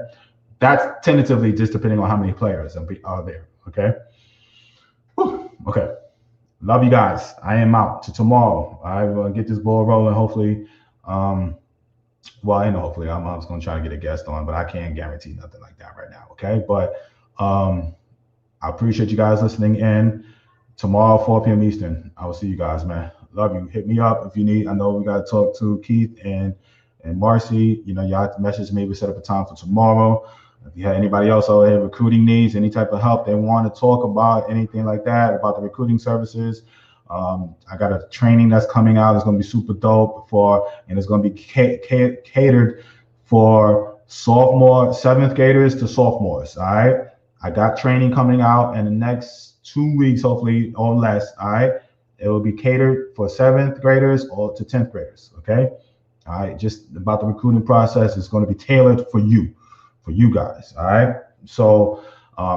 that's tentatively just depending on how many players are there. Okay. Whew. Okay. Love you guys. I am out to tomorrow. I will get this ball rolling. Hopefully. Well, I know hopefully I'm just going to try to get a guest on, but I can't guarantee nothing like that right now. Okay. But I appreciate you guys listening in. Tomorrow, 4 p.m. Eastern. I will see you guys, man. Love you. Hit me up if you need. I know we got to talk to Keith and Marcy. Y'all message me. We set up a time for tomorrow. If you have anybody else out there recruiting needs, any type of help they want to talk about, anything like that, about the recruiting services, I got a training that's coming out. It's going to be super dope and it's going to be catered for 7th graders to sophomores. All right. I got training coming out in the next 2 weeks, hopefully, or less. All right. It will be catered for 7th graders or to 10th graders. Okay. All right. Just about the recruiting process. It's going to be tailored for you guys. All right. So,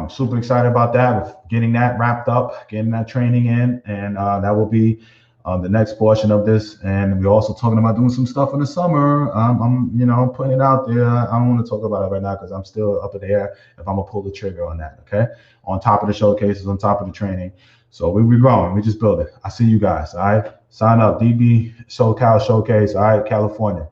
super excited about that. With getting that wrapped up, getting that training in, and that will be the next portion of this. And we're also talking about doing some stuff in the summer. I'm putting it out there. I don't want to talk about it right now because I'm still up in the air if I'm gonna pull the trigger on that. Okay, on top of the showcases, on top of the training. So we growing. We just build it. I see you guys. All right, sign up. DB SoCal Showcase. All right, California.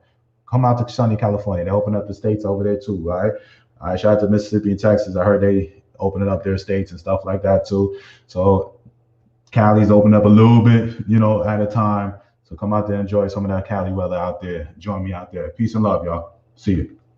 Come out to sunny California. They open up the states over there too. All right. All right. Shout out to Mississippi and Texas. I heard they opening up their states and stuff like that too. So Cali's open up a little bit, at a time. So come out there and enjoy some of that Cali weather out there. Join me out there. Peace and love, y'all. See you.